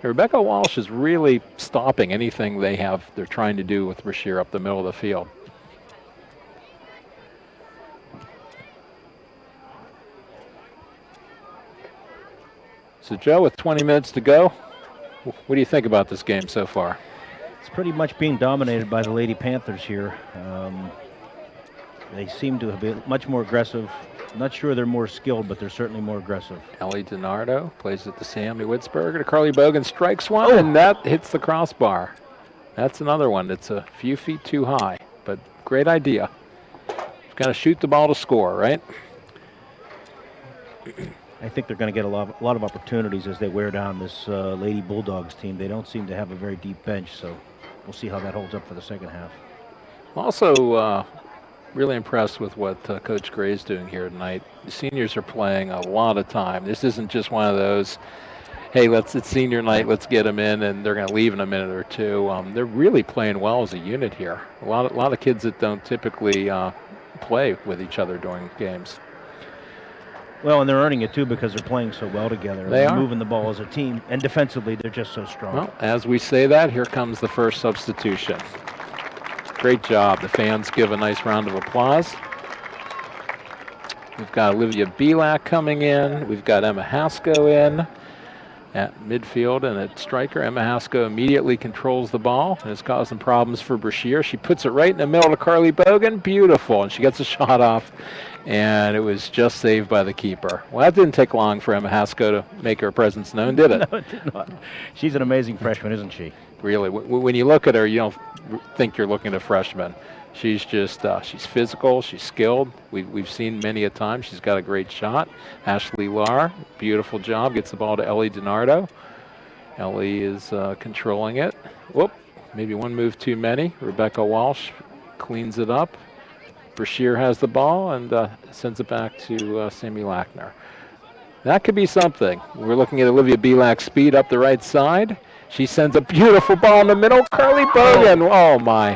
Speaker 4: Rebecca Walsh is really stopping anything they're trying to do with Brashear up the middle of the field. So Joe, with 20 minutes to go, what do you think about this game so far?
Speaker 3: It's pretty much being dominated by the Lady Panthers here. They seem to have been much more aggressive. Not sure they're more skilled, but they're certainly more aggressive.
Speaker 4: Ellie DiNardo plays it to Sammy Witzberger. To Carly Bogan, strikes one, and that hits the crossbar. That's another one that's a few feet too high, but great idea. You've got to shoot the ball to score, right?
Speaker 3: I think they're going to get a lot of opportunities as they wear down this Lady Bulldogs team. They don't seem to have a very deep bench, so we'll see how that holds up for the second half.
Speaker 4: Also, really impressed with what Coach Gray is doing here tonight. The seniors are playing a lot of time. This isn't just one of those, hey, it's senior night, let's get them in, and they're going to leave in a minute or two. They're really playing well as a unit here. A lot of kids that don't typically play with each other during games.
Speaker 3: Well, and they're earning it, too, because they're playing so well together.
Speaker 4: They're
Speaker 3: moving the ball as a team, and defensively, they're just so strong.
Speaker 4: Well, as we say that, here comes the first substitution. Great job. The fans give a nice round of applause. We've got Olivia Belak coming in. We've got Emma Hasko in at midfield and at striker. Emma Hasko immediately controls the ball and is causing problems for Brashear. She puts it right in the middle to Carly Bogan. Beautiful. And she gets a shot off, and it was just saved by the keeper. Well, that didn't take long for Emma Hasko to make her presence known, did it?
Speaker 3: No, it did not. She's an amazing freshman, isn't she?
Speaker 4: Really. When you look at her, you don't think you're looking at a freshman. She's just, she's physical, she's skilled. We've seen many a time. She's got a great shot. Ashley Lahr, beautiful job, gets the ball to Ellie DiNardo. Ellie is controlling it. Whoop, maybe one move too many. Rebecca Walsh cleans it up. Brashear has the ball and sends it back to Sammy Lackner. That could be something. We're looking at Olivia Belak's speed up the right side. She sends a beautiful ball in the middle. Carly Bogan, oh my.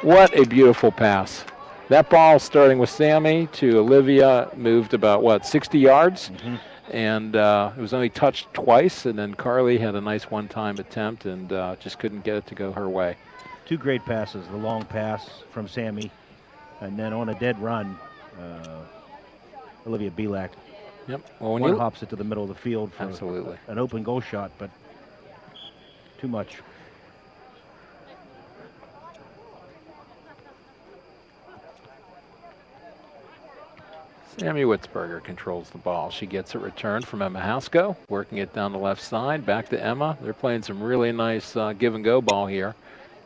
Speaker 4: What a beautiful pass. That ball, starting with Sammy to Olivia, moved about, 60 yards?
Speaker 3: Mm-hmm.
Speaker 4: And it was only touched twice, and then Carly had a nice one-time attempt and just couldn't get it to go her way.
Speaker 3: Two great passes, the long pass from Sammy, and then on a dead run, Olivia Belak
Speaker 4: Yep. Well, when
Speaker 3: one
Speaker 4: you
Speaker 3: hops it to the middle of the field for
Speaker 4: absolutely
Speaker 3: an open goal shot, but too much.
Speaker 4: Sammy Witzberger controls the ball. She gets it returned from Emma Haskell, working it down the left side, back to Emma. They're playing some really nice give-and-go ball here.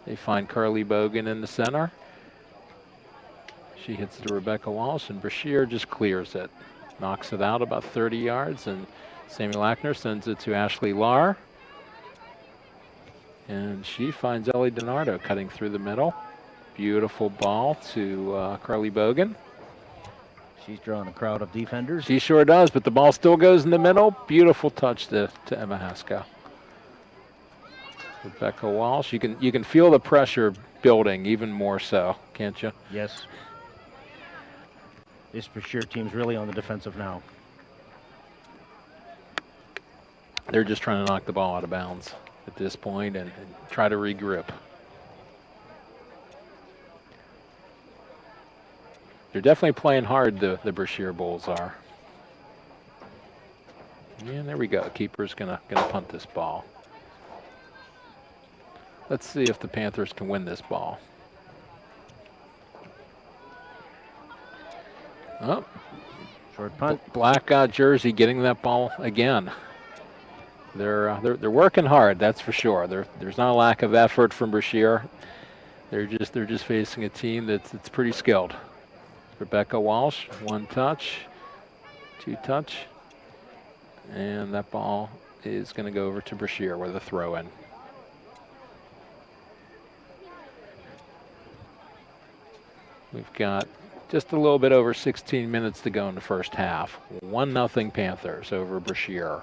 Speaker 4: They find Carly Bogan in the center. She hits it to Rebecca Walsh, and Brashear just clears it. Knocks it out about 30 yards, and Sammy Lackner sends it to Ashley Lahr. And she finds Ellie DiNardo cutting through the middle. Beautiful ball to Carly Bogan.
Speaker 3: She's drawing a crowd of defenders.
Speaker 4: She sure does, but the ball still goes in the middle. Beautiful touch to Emma Haskell. Rebecca Walsh, you can feel the pressure building even more so, can't you?
Speaker 3: Yes. This Brashear team's really on the defensive now.
Speaker 4: They're just trying to knock the ball out of bounds at this point and try to regroup. They're definitely playing hard, the Brashear Bulls are. And there we go. Keeper's gonna punt this ball. Let's see if the Panthers can win this ball. Oh,
Speaker 3: Short punt.
Speaker 4: black jersey getting that ball again. They're working hard, that's for sure. There's not a lack of effort from Brashear. They're just facing a team that's pretty skilled. Rebecca Walsh, 1 touch, 2 touch, and that ball is going to go over to Brashear with a throw in. We've got just a little bit over 16 minutes to go in the first half. 1-0 Panthers over Brashear.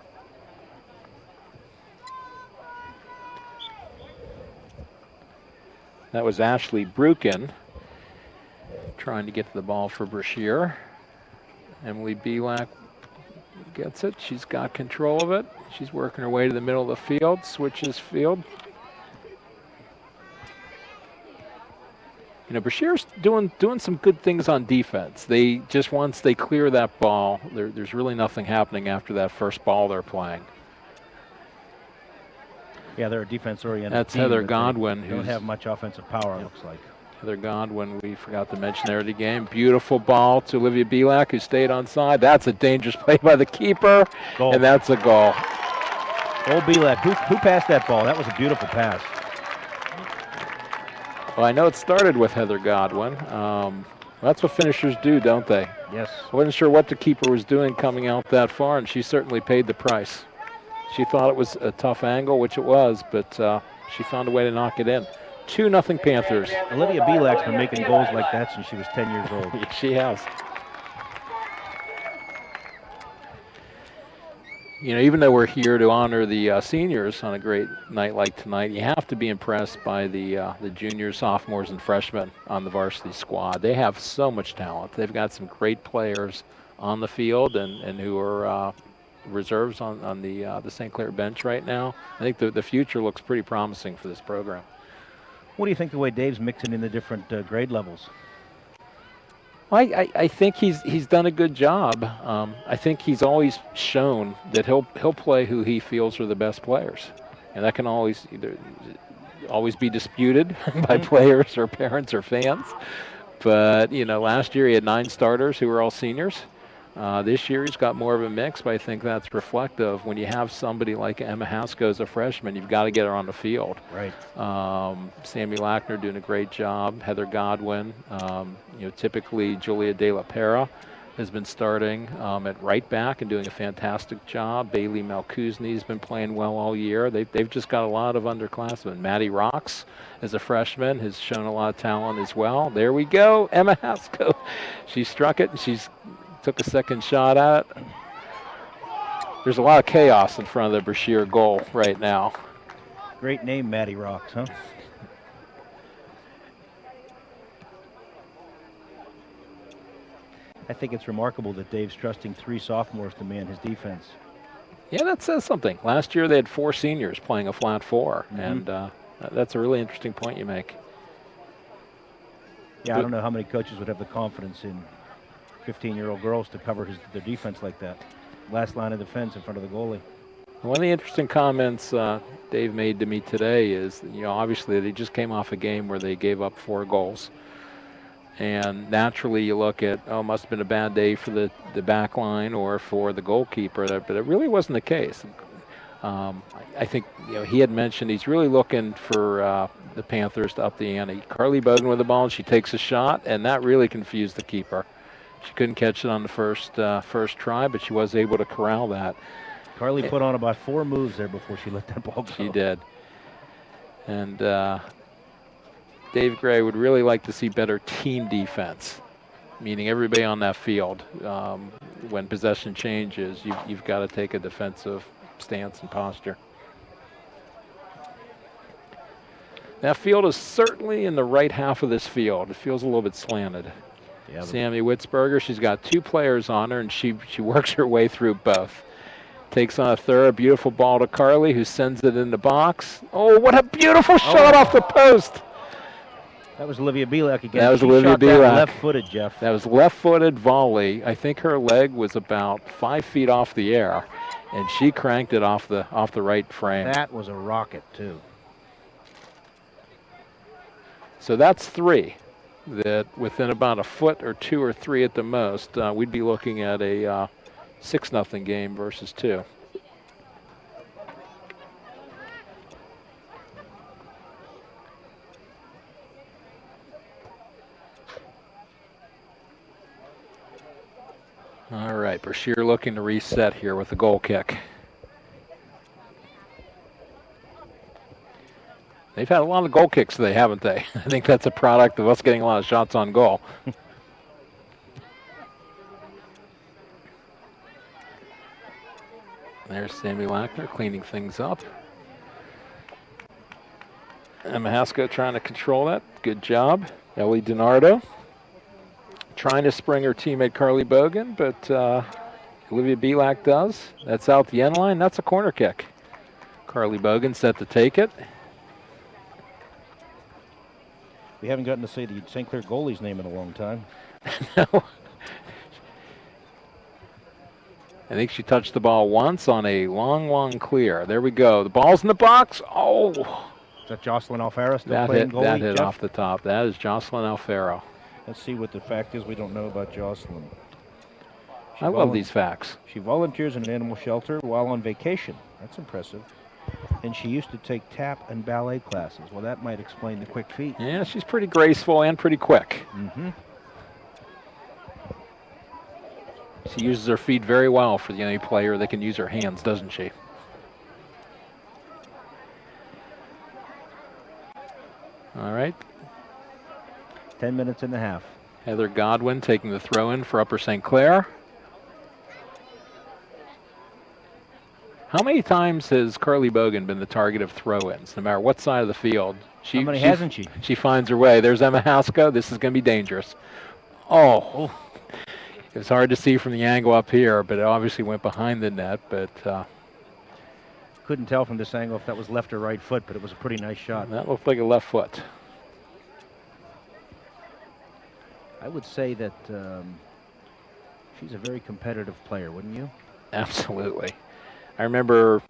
Speaker 4: That was Ashley Brukin trying to get to the ball for Brashear. Emily Belak gets it. She's got control of it. She's working her way to the middle of the field, switches field. You know, Brashear's doing some good things on defense. They just, once they clear that ball, there's really nothing happening after that first ball they're playing.
Speaker 3: Yeah, they're a defense-oriented
Speaker 4: That's
Speaker 3: team,
Speaker 4: Heather
Speaker 3: but
Speaker 4: Godwin,
Speaker 3: they don't
Speaker 4: who's
Speaker 3: have much offensive power, it looks like.
Speaker 4: Heather Godwin, we forgot to mention there at the game. Beautiful ball to Olivia Belak, who stayed on side. That's a dangerous play by the keeper,
Speaker 3: Goal.
Speaker 4: and that's a goal.
Speaker 3: Old Belak, who passed that ball? That was a beautiful pass.
Speaker 4: Well, I know it started with Heather Godwin. That's what finishers do, don't they?
Speaker 3: Yes.
Speaker 4: I wasn't sure what the keeper was doing coming out that far, and she certainly paid the price. She thought it was a tough angle, which it was, but she found a way to knock it in. 2-0 Panthers.
Speaker 3: Olivia Belak's been making goals like that since she was 10 years old.
Speaker 4: She has. You know, even though we're here to honor the seniors on a great night like tonight, you have to be impressed by the juniors, sophomores, and freshmen on the varsity squad. They have so much talent. They've got some great players on the field and who are reserves on the St. Clair bench right now. I think the future looks pretty promising for this program.
Speaker 3: What do you think the way Dave's mixing in the different grade levels?
Speaker 4: I think he's done a good job. I think he's always shown that he'll play who he feels are the best players, and that can always be disputed by players or parents or fans. But you know, last year he had 9 starters who were all seniors. This year he's got more of a mix, but I think that's reflective. When you have somebody like Emma Haskell as a freshman, you've got to get her on the field.
Speaker 3: Right.
Speaker 4: Sammy Lackner doing a great job. Heather Godwin. Typically Julia De La Pera has been starting at right back and doing a fantastic job. Bailey Malkuzni's been playing well all year. They've just got a lot of underclassmen. Maddie Rocks, as a freshman, has shown a lot of talent as well. There we go, Emma Haskell. She struck it, and she's took a second shot at it. There's a lot of chaos in front of the Brashear goal right now.
Speaker 3: Great name, Maddie Rocks, huh? I think it's remarkable that Dave's trusting 3 sophomores to man his defense.
Speaker 4: Yeah, that says something. Last year they had 4 seniors playing a flat 4, and that's a really interesting point you make.
Speaker 3: Yeah, I don't know how many coaches would have the confidence in 15-year-old girls to cover their defense like that. Last line of defense in front of the goalie.
Speaker 4: One of the interesting comments Dave made to me today is, obviously they just came off a game where they gave up 4 goals. And naturally you look at, oh, must have been a bad day for the back line or for the goalkeeper, but it really wasn't the case. I think he had mentioned he's really looking for the Panthers to up the ante. Carly Bogan with the ball, and she takes a shot, and that really confused the keeper. She couldn't catch it on the first try, but she was able to corral that.
Speaker 3: Carly put on about 4 moves there before she let that ball go.
Speaker 4: She did. And Dave Gray would really like to see better team defense, meaning everybody on that field. When possession changes, you've got to take a defensive stance and posture. That field is certainly in the right half of this field. It feels a little bit slanted.
Speaker 3: Yeah,
Speaker 4: Sammy Witzberger, she's got 2 players on her, and she works her way through both. Takes on a third, beautiful ball to Carly, who sends it in the box. Oh, what a beautiful shot off the post!
Speaker 3: That was Olivia Bielak again.
Speaker 4: That was
Speaker 3: She
Speaker 4: Olivia
Speaker 3: shot that
Speaker 4: Bielak.
Speaker 3: left-footed, Jeff.
Speaker 4: That was left-footed volley. I think her leg was about 5 feet off the air, and she cranked it off the right frame.
Speaker 3: That was a rocket, too.
Speaker 4: So that's 3. That within about a foot or 2 or 3 at the most, we'd be looking at a 6-0 game versus 2. All right, Brashear looking to reset here with a goal kick. They've had a lot of goal kicks today, haven't they? I think that's a product of us getting a lot of shots on goal. There's Sammy Lackner cleaning things up. Emma Haskell trying to control that. Good job. Ellie DiNardo trying to spring her teammate Carly Bogan, but Olivia Bielak does. That's out the end line. That's a corner kick. Carly Bogan set to take it.
Speaker 3: We haven't gotten to say the St. Clair goalie's name in a long time.
Speaker 4: No. I think she touched the ball once on a long clear. There we go. The ball's in the box. Oh!
Speaker 3: Is that Jocelyn Alfaro still
Speaker 4: That
Speaker 3: playing
Speaker 4: hit,
Speaker 3: goalie,
Speaker 4: that hit
Speaker 3: Jeff?
Speaker 4: off the top. That is Jocelyn Alfaro.
Speaker 3: Let's see what the fact is we don't know about Jocelyn.
Speaker 4: I love these facts.
Speaker 3: She volunteers in an animal shelter while on vacation. That's impressive. And she used to take tap and ballet classes. Well, that might explain the quick feet.
Speaker 4: Yeah, she's pretty graceful and pretty quick.
Speaker 3: Mm-hmm.
Speaker 4: She uses her feet very well for the only player that can use her hands, doesn't she? All right.
Speaker 3: 10 minutes and a half.
Speaker 4: Heather Godwin taking the throw in for Upper St. Clair. How many times has Carly Bogan been the target of throw-ins, no matter what side of the field?
Speaker 3: How many hasn't she?
Speaker 4: She finds her way. There's Emma Haskell. This is going to be dangerous. Oh. It was hard to see from the angle up here, but it obviously went behind the net. But
Speaker 3: couldn't tell from this angle if that was left or right foot, but it was a pretty nice shot.
Speaker 4: That looked like a left foot.
Speaker 3: I would say that she's a very competitive player, wouldn't you?
Speaker 4: Absolutely. I remember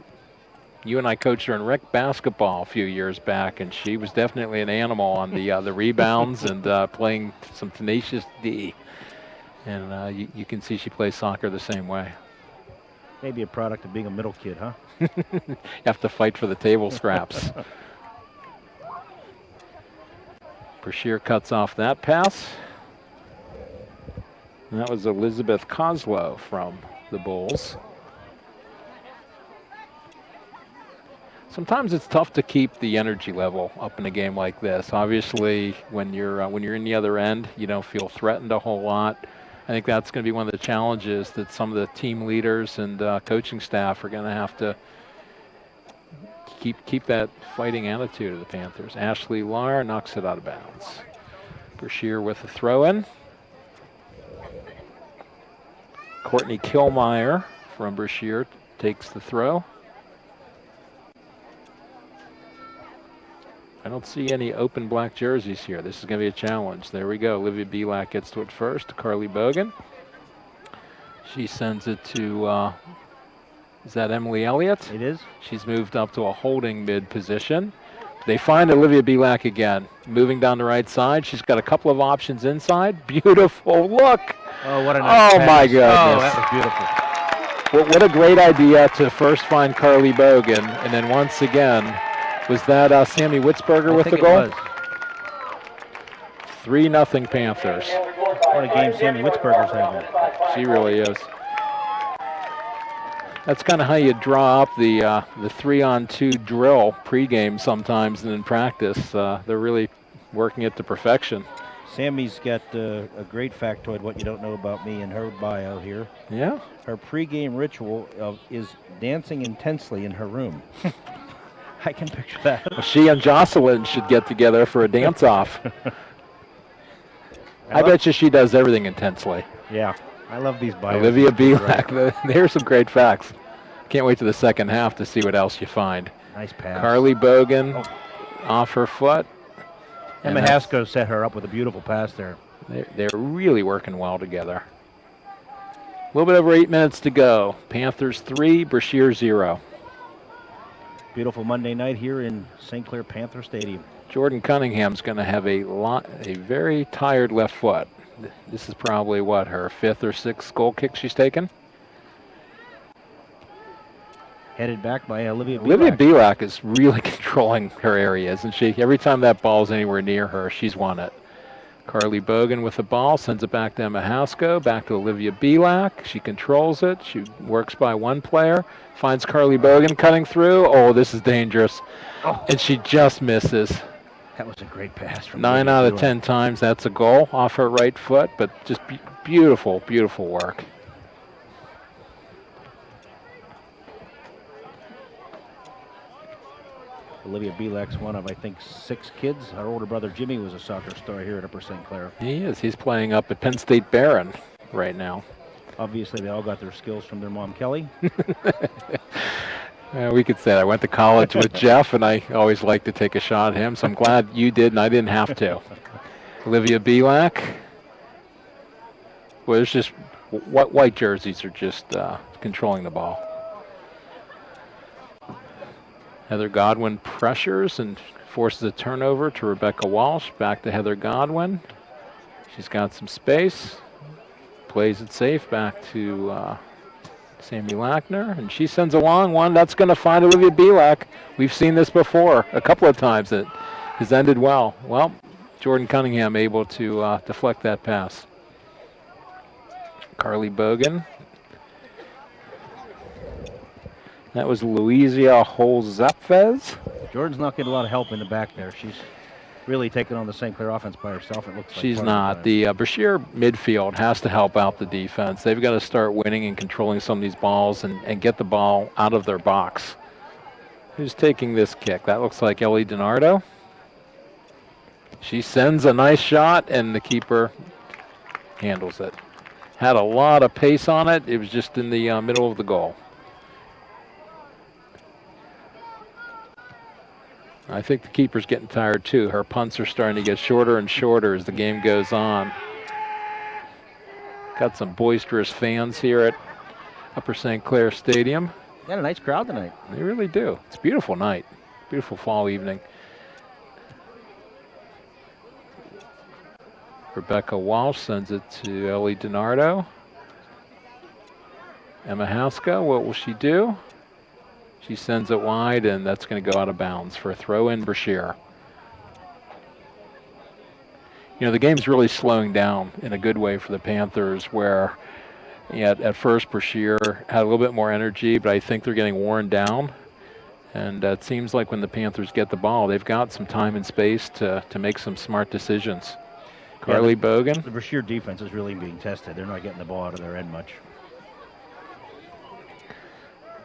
Speaker 4: you and I coached her in rec basketball a few years back, and she was definitely an animal on the rebounds and playing some tenacious D. And you can see she plays soccer the same way.
Speaker 3: Maybe a product of being a middle kid, huh?
Speaker 4: You have to fight for the table scraps. Brashear cuts off that pass. And that was Elizabeth Coslow from the Bulls. Sometimes it's tough to keep the energy level up in a game like this. Obviously, when you're in the other end, you don't feel threatened a whole lot. I think that's going to be one of the challenges that some of the team leaders and coaching staff are going to have to keep that fighting attitude of the Panthers. Ashley Lahr knocks it out of bounds. Brashear with a throw-in. Courtney Kilmeyer from Brashear takes the throw. I don't see any open black jerseys here. This is going to be a challenge. There we go. Olivia Bielak gets to it first to Carly Bogan. She sends it to, is that Emily Elliott?
Speaker 3: It is.
Speaker 4: She's moved up to a holding mid position. They find Olivia Belak again, moving down the right side. She's got a couple of options inside. Beautiful look.
Speaker 3: Oh, what a nice pass.
Speaker 4: My goodness.
Speaker 3: Oh, that was beautiful.
Speaker 4: Well, what a great idea to first find Carly Bogan, and then once again, was that Sammy Witzberger with the goal?
Speaker 3: It was.
Speaker 4: 3-0 Panthers.
Speaker 3: What a game Sammy Witzberger's having.
Speaker 4: She really is. That's kind of how you draw up the 3-on-2 drill pregame sometimes, and in practice, they're really working it to perfection.
Speaker 3: Sammy's got a great factoid, what you don't know about me, in her bio here.
Speaker 4: Yeah?
Speaker 3: Her pregame ritual is dancing intensely in her room. I can picture that.
Speaker 4: Well, she and Jocelyn should get together for a dance-off. I bet you she does everything intensely.
Speaker 3: Yeah, I love these bios.
Speaker 4: Olivia Belak. There's some great facts. Can't wait to the second half to see what else you find.
Speaker 3: Nice pass.
Speaker 4: Carly Bogan off her foot.
Speaker 3: Emma Hasko set her up with a beautiful pass there.
Speaker 4: They're really working well together. A little bit over 8 minutes to go. Panthers 3, Brashear 0.
Speaker 3: Beautiful Monday night here in St. Clair Panther Stadium.
Speaker 4: Jordan Cunningham's going to have a very tired left foot. This is probably, her 5th or 6th goal kick she's taken?
Speaker 3: Headed back by Olivia Belak.
Speaker 4: Olivia Belak is really controlling her area, isn't she? Every time that ball's anywhere near her, she's won it. Carly Bogan with the ball, sends it back to Emma Hasko, back to Olivia Belak. She controls it. She works by one player, finds Carly Bogan cutting through. Oh, this is dangerous.
Speaker 3: Oh.
Speaker 4: And she just misses.
Speaker 3: That was a great pass from
Speaker 4: 9 out of 10 times that's a goal off her right foot, but just beautiful, beautiful work.
Speaker 3: Olivia Belak's one of, I think, 6 kids. Her older brother Jimmy was a soccer star here at Upper St. Clair.
Speaker 4: He is. He's playing up at Penn State Barron right now.
Speaker 3: Obviously, they all got their skills from their mom, Kelly.
Speaker 4: We could say that. I went to college with Jeff, and I always like to take a shot at him, so I'm glad you did and I didn't have to. Olivia Belak. Well, there's just white jerseys are just controlling the ball. Heather Godwin pressures and forces a turnover to Rebecca Walsh. Back to Heather Godwin. She's got some space. Plays it safe back to Sammy Lackner. And she sends a long one. That's going to find Olivia Belak. We've seen this before a couple of times. It has ended well. Well, Jordan Cunningham able to deflect that pass. Carly Bogan. That was Louisia Holzapfez.
Speaker 3: Jordan's not getting a lot of help in the back there. She's really taking on the St. Clair offense by herself, it looks like.
Speaker 4: She's not. The Brashear midfield has to help out the defense. They've got to start winning and controlling some of these balls and get the ball out of their box. Who's taking this kick? That looks like Ellie DiNardo. She sends a nice shot, and the keeper handles it. Had a lot of pace on it. It was just in the middle of the goal. I think the keeper's getting tired too. Her punts are starting to get shorter and shorter as the game goes on. Got some boisterous fans here at Upper St. Clair Stadium.
Speaker 3: Got a nice crowd tonight.
Speaker 4: They really do. It's a beautiful night. Beautiful fall evening. Rebecca Walsh sends it to Ellie DiNardo. Emma Hasko, what will she do? She sends it wide, and that's going to go out of bounds for a throw in Brashear. You know, the game's really slowing down in a good way for the Panthers, where at first Brashear had a little bit more energy, but I think they're getting worn down. And it seems like when the Panthers get the ball, they've got some time and space to make some smart decisions. Carly Bogan.
Speaker 3: The Brashear defense is really being tested. They're not getting the ball out of their end much.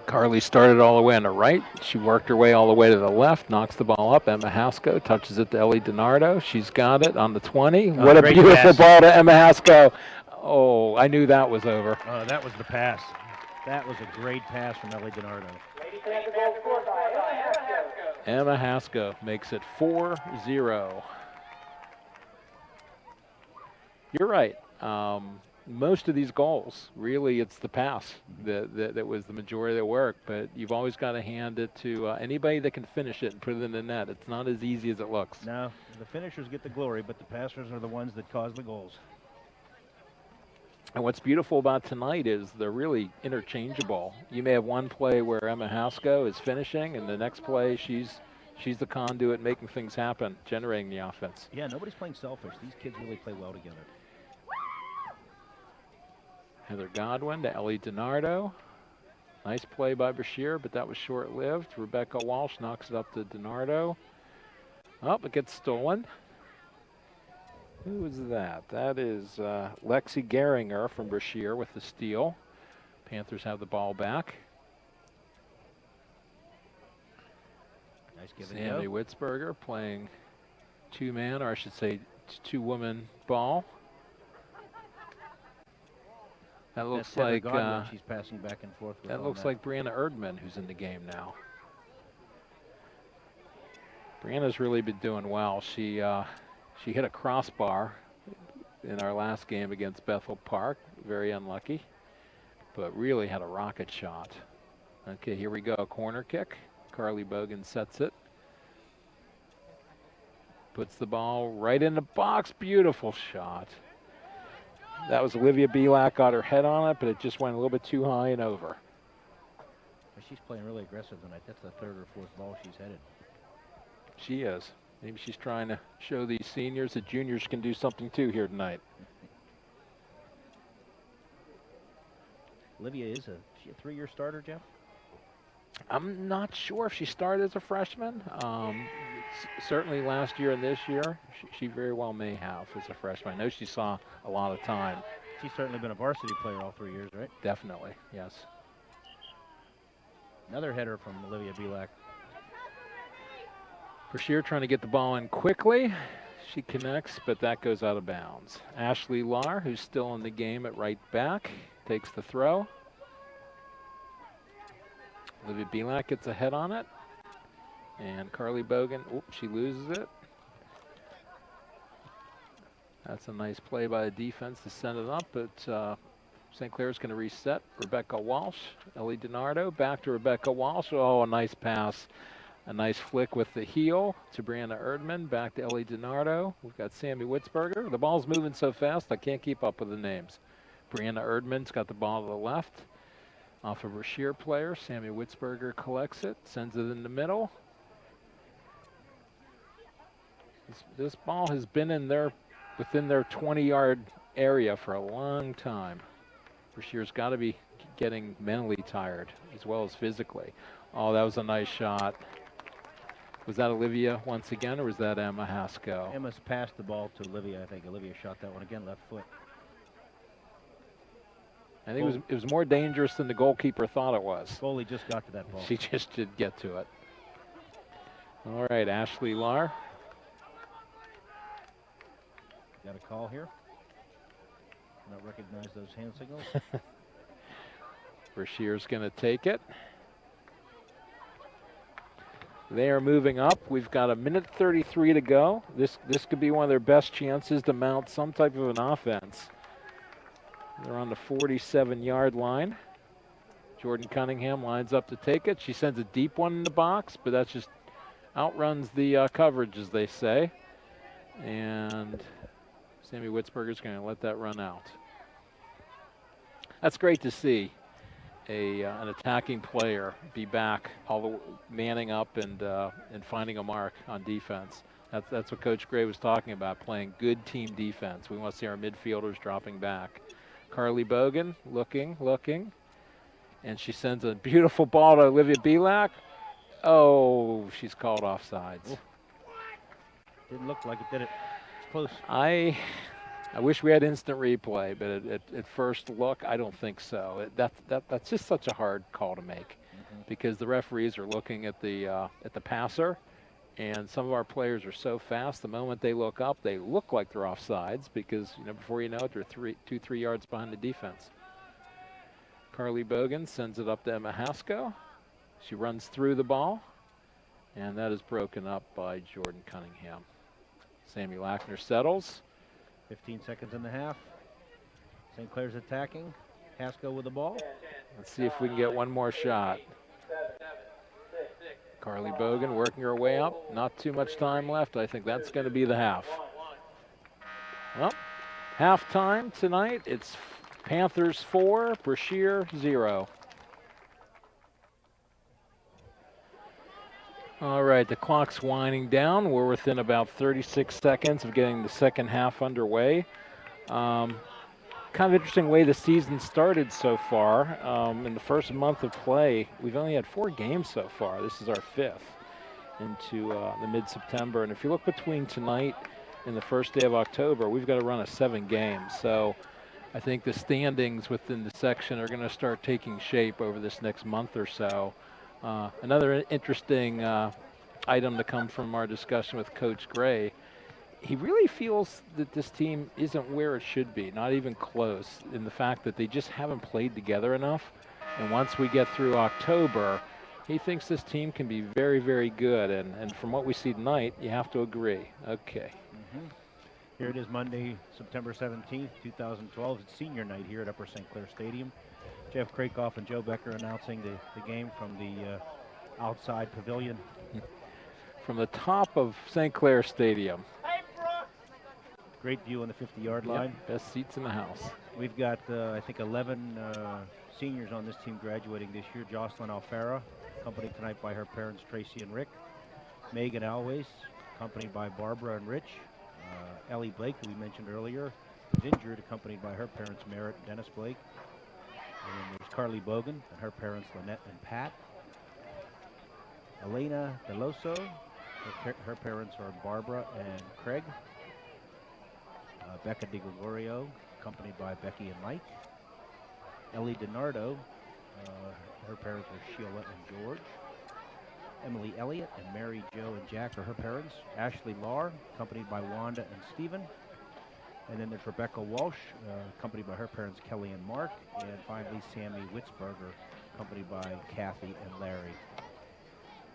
Speaker 4: Carly started all the way on the right. She worked her way all the way to the left, knocks the ball up. Emma Hasko touches it to Ellie DiNardo. She's got it on the 20. What a beautiful
Speaker 3: pass.
Speaker 4: Ball to Emma Hasko. Oh, I knew that was over.
Speaker 3: That was the pass. That was a great pass from Ellie DiNardo.
Speaker 4: Emma Hasko makes it 4-0. You're right. most of these goals, really, it's the pass that was the majority of the work. But you've always got to hand it to anybody that can finish it and put it in the net. It's not as easy as it looks.
Speaker 3: No, the finishers get the glory, but the passers are the ones that cause the goals.
Speaker 4: And what's beautiful about tonight is they're really interchangeable. You may have one play where Emma Haskell is finishing, and the next play she's the conduit making things happen, generating the offense.
Speaker 3: Yeah, nobody's playing selfish. These kids really play well together.
Speaker 4: Heather Godwin to Ellie DiNardo. Nice play by Brashear, but that was short-lived. Rebecca Walsh knocks it up to DiNardo. Oh, it gets stolen. Who is that? That is Lexi Geringer from Brashear with the steal. Panthers have the ball back.
Speaker 3: Nice give and
Speaker 4: Sammy
Speaker 3: go.
Speaker 4: Witzberger playing two-man, or I should say two-woman ball. That looks
Speaker 3: That's Heather
Speaker 4: like
Speaker 3: Godwin she's passing back and forth with.
Speaker 4: that looks like Brianna Erdman, who's in the game now. Brianna's really been doing well. She hit a crossbar in our last game against Bethel Park. Very unlucky, but really had a rocket shot. Okay, here we go. Corner kick. Carly Bogan sets it. Puts the ball right in the box. Beautiful shot. That was Olivia Belak, got her head on it, but it just went a little bit too high and over.
Speaker 3: She's playing really aggressive tonight. That's the third or fourth ball she's headed.
Speaker 4: She is. Maybe she's trying to show these seniors that juniors can do something too here tonight.
Speaker 3: Olivia is she a three-year starter, Jeff?
Speaker 4: I'm not sure if she started as a freshman. Certainly last year and this year, she very well may have as a freshman. I know she saw a lot of time.
Speaker 3: She's certainly been a varsity player all 3 years, right?
Speaker 4: Definitely, yes.
Speaker 3: Another header from Olivia Belak.
Speaker 4: Brashear trying to get the ball in quickly. She connects, but that goes out of bounds. Ashley Lahr, who's still in the game at right back, takes the throw. Olivia Belak gets a head on it. And Carly Bogan, she loses it. That's a nice play by the defense to send it up, but St. Clair's going to reset. Rebecca Walsh, Ellie DiNardo, back to Rebecca Walsh. Oh, a nice pass. A nice flick with the heel to Brianna Erdman, back to Ellie DiNardo. We've got Sammy Witzberger. The ball's moving so fast, I can't keep up with the names. Brianna Erdman's got the ball to the left. Off of a Brashear player, Sammy Witzberger collects it, sends it in the middle. This ball has been within their 20-yard area for a long time. Brashear's got to be getting mentally tired as well as physically. Oh, that was a nice shot. Was that Olivia once again, or was that Emma Haskell?
Speaker 3: Emma's passed the ball to Olivia. I think Olivia shot that one again, left foot.
Speaker 4: I think it was more dangerous than the goalkeeper thought it was.
Speaker 3: Goalie just got to that ball.
Speaker 4: She just did get to it. All right, Ashley Lahr.
Speaker 3: Got a call here. Not recognize those hand signals.
Speaker 4: Brashear's going to take it. They are moving up. We've got 1:33 to go. This could be one of their best chances to mount some type of an offense. They're on the 47-yard line. Jordan Cunningham lines up to take it. She sends a deep one in the box, but that just outruns the coverage, as they say. And Sammy Witzberger's going to let that run out. That's great to see. An attacking player be back, manning up and finding a mark on defense. That's what Coach Gray was talking about, playing good team defense. We want to see our midfielders dropping back. Carly Bogan looking, and she sends a beautiful ball to Olivia Belak. Oh, she's called offsides.
Speaker 3: Ooh. Didn't look like it, did it? It's close.
Speaker 4: I wish we had instant replay, but at first look, I don't think so. That's just such a hard call to make, because the referees are looking at the passer, and some of our players are so fast. The moment they look up, they look like they're offsides, because before you know it, they're 2-3 yards behind the defense. Carly Bogan sends it up to Emma Haskell. She runs through the ball, and that is broken up by Jordan Cunningham. Sammy Lackner settles.
Speaker 3: 15 seconds in the half. St. Clair's attacking. Haskell with the ball.
Speaker 4: Let's see if we can get one more shot. Carly Bogan working her way up. Not too much time left. I think that's going to be the half. Well, halftime tonight. It's Panthers 4, Brashear 0. All right, the clock's winding down. We're within about 36 seconds of getting the second half underway. Kind of interesting way the season started so far. In the first month of play, we've only had 4 games so far. This is our 5th into the mid-September. And if you look between tonight and the first day of October, we've got to run a 7 games. So I think the standings within the section are going to start taking shape over this next month or so. Another interesting item to come from our discussion with Coach Gray. He really feels that this team isn't where it should be, not even close, in the fact that they just haven't played together enough. And once we get through October, he thinks this team can be very, very good. And from what we see tonight, you have to agree. Okay.
Speaker 3: Here it is, Monday, September 17th, 2012. It's senior night here at Upper St. Clair Stadium. Jeff Krakoff and Joe Becker announcing the game from the outside pavilion.
Speaker 4: From the top of St. Clair Stadium.
Speaker 3: Great view on the 50-yard line.
Speaker 4: Yep, best seats in the house.
Speaker 3: We've got, I think, 11 seniors on this team graduating this year. Jocelyn Alfara, accompanied tonight by her parents, Tracy and Rick. Megan Always, accompanied by Barbara and Rich. Ellie Blake, who we mentioned earlier, is injured, accompanied by her parents, Merritt and Dennis Blake. And then there's Carly Bogan and her parents, Lynette and Pat. Elena Deloso, her parents are Barbara and Craig. Becca Di Gregorio, accompanied by Becky and Mike. Ellie DiNardo, her parents are Sheila and George. Emily Elliott and Mary Jo and Jack are her parents. Ashley Lahr, accompanied by Wanda and Stephen. And then there's Rebecca Walsh, accompanied by her parents, Kelly and Mark. And finally, Sammy Witzberger, accompanied by Kathy and Larry.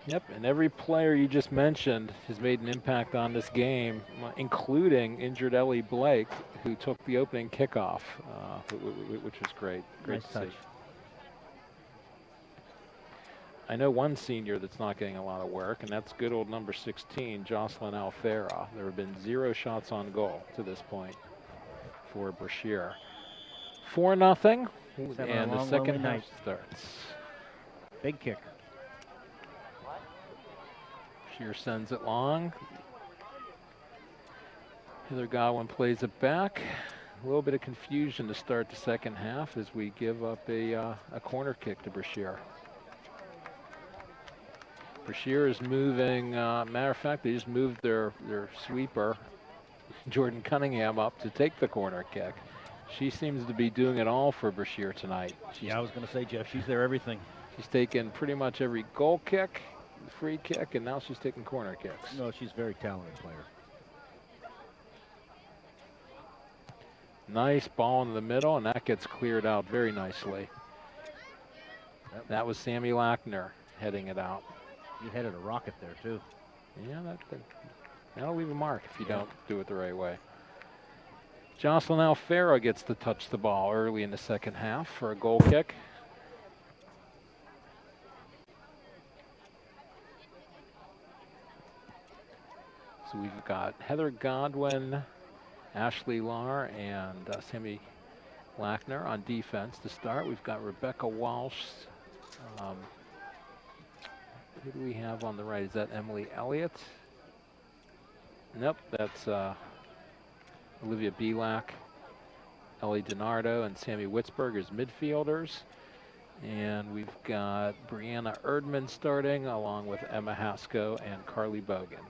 Speaker 4: Yep, and every player you just mentioned has made an impact on this game, including injured Ellie Blake, who took the opening kickoff, which was great. Great to see. I know one senior that's not getting a lot of work, and that's good old number 16, Jocelyn Alfara. There have been 0 shots on goal to this point for Brashear. 4-0, and the second half starts.
Speaker 3: Big kick.
Speaker 4: Brashear sends it long. Heather Godwin plays it back. A little bit of confusion to start the second half as we give up a corner kick to Brashear. Brashear is moving, matter of fact, they just moved their sweeper, Jordan Cunningham, up to take the corner kick. She seems to be doing it all for Brashear tonight.
Speaker 3: Yeah, I was going to say, Jeff, she's there everything.
Speaker 4: She's taken pretty much every goal kick, free kick, and now she's taking corner kicks.
Speaker 3: No, she's a very talented player.
Speaker 4: Nice ball in the middle, and that gets cleared out very nicely. That was Sammy Lackner heading it out.
Speaker 3: He headed a rocket there, too.
Speaker 4: Yeah, that'll leave a mark if you don't do it the right way. Jocelyn Alfara gets to touch the ball early in the second half for a goal kick. So we've got Heather Godwin, Ashley Lahr, and Sammy Lackner on defense to start. We've got Rebecca Walsh. Who do we have on the right? Is that Emily Elliott? Nope, that's Olivia Belak, Ellie DiNardo, and Sammy Witzberg as midfielders. And we've got Brianna Erdman starting along with Emma Haskell and Carly Bogan.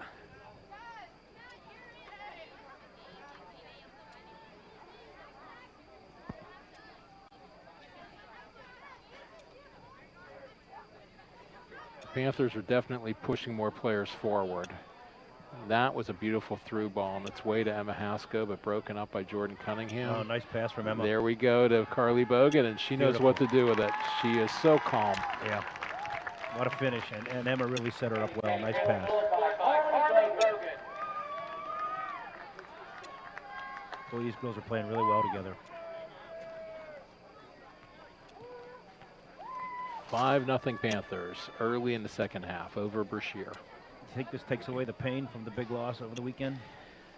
Speaker 4: Panthers are definitely pushing more players forward. That was a beautiful through ball on its way to Emma Haskell, but broken up by Jordan Cunningham.
Speaker 3: Oh, nice pass from Emma.
Speaker 4: There we go to Carly Bogan, and she knows what to do with it. She is so calm.
Speaker 3: Yeah. What a finish, and Emma really set her up well. Nice pass. So these girls are playing really well together.
Speaker 4: 5-0 Panthers early in the second half over Brashear.
Speaker 3: You think this takes away the pain from the big loss over the weekend?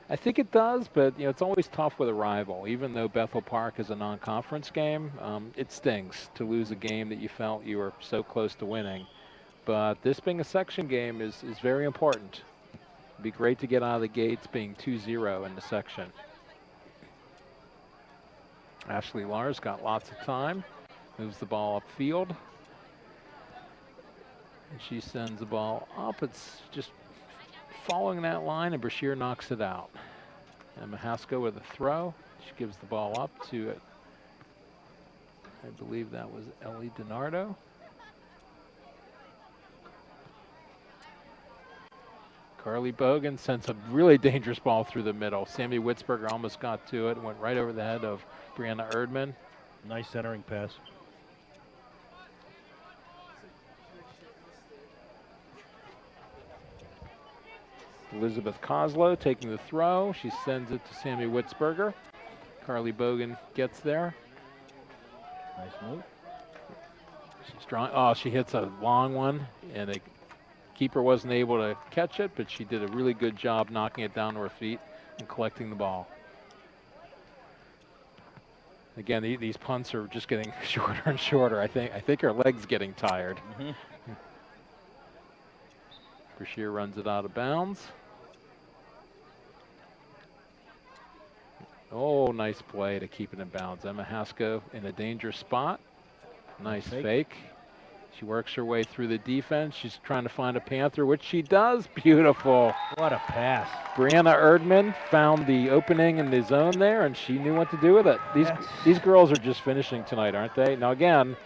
Speaker 4: I think it does, but it's always tough with a rival. Even though Bethel Park is a non-conference game, it stings to lose a game that you felt you were so close to winning. But this being a section game is very important. It'd be great to get out of the gates being 2-0 in the section. Ashley Lars got lots of time, moves the ball upfield. And she sends the ball up. It's just following that line, and Brashear knocks it out. And Mahasko with a throw. She gives the ball up to, I believe that was Ellie DiNardo. Carly Bogan sends a really dangerous ball through the middle. Sammy Witzberger almost got to it and went right over the head of Brianna Erdman.
Speaker 3: Nice centering pass.
Speaker 4: Elizabeth Koslow taking the throw. She sends it to Sammy Witzberger. Carly Bogan gets there.
Speaker 3: Nice move.
Speaker 4: She's strong. Oh, she hits a long one, and the keeper wasn't able to catch it, but she did a really good job knocking it down to her feet and collecting the ball. Again, these punts are just getting shorter and shorter. I think her leg's getting tired. Brashear runs it out of bounds. Oh, nice play to keep it in bounds. Emma Hasko in a dangerous spot. Nice fake. She works her way through the defense. She's trying to find a Panther, which she does. Beautiful.
Speaker 3: What a pass.
Speaker 4: Brianna Erdman found the opening in the zone there, and she knew what to do with it. These girls are just finishing tonight, aren't they? Now, again,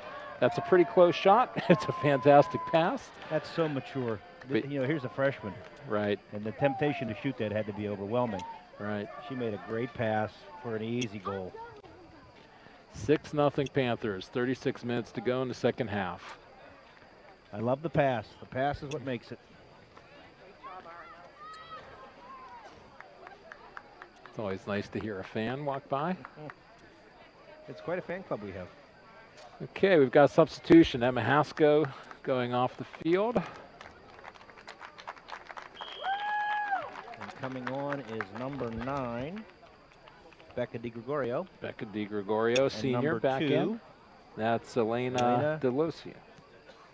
Speaker 4: that's a pretty close shot. It's a fantastic pass.
Speaker 3: That's so mature.
Speaker 4: But,
Speaker 3: here's a freshman.
Speaker 4: Right.
Speaker 3: And the temptation to shoot that had to be overwhelming.
Speaker 4: Right.
Speaker 3: She made a great pass for an easy goal.
Speaker 4: 6-0 Panthers. 36 minutes to go in the second half.
Speaker 3: I love the pass. The pass is what makes it.
Speaker 4: It's always nice to hear a fan walk by.
Speaker 3: It's quite a fan club we have.
Speaker 4: Okay, we've got a substitution. Emma Hasko going off the field.
Speaker 3: And coming on is number 9, Becca DiGregorio.
Speaker 4: Becca DiGregorio, senior, back
Speaker 3: 2,
Speaker 4: in. That's Elena DeLocio.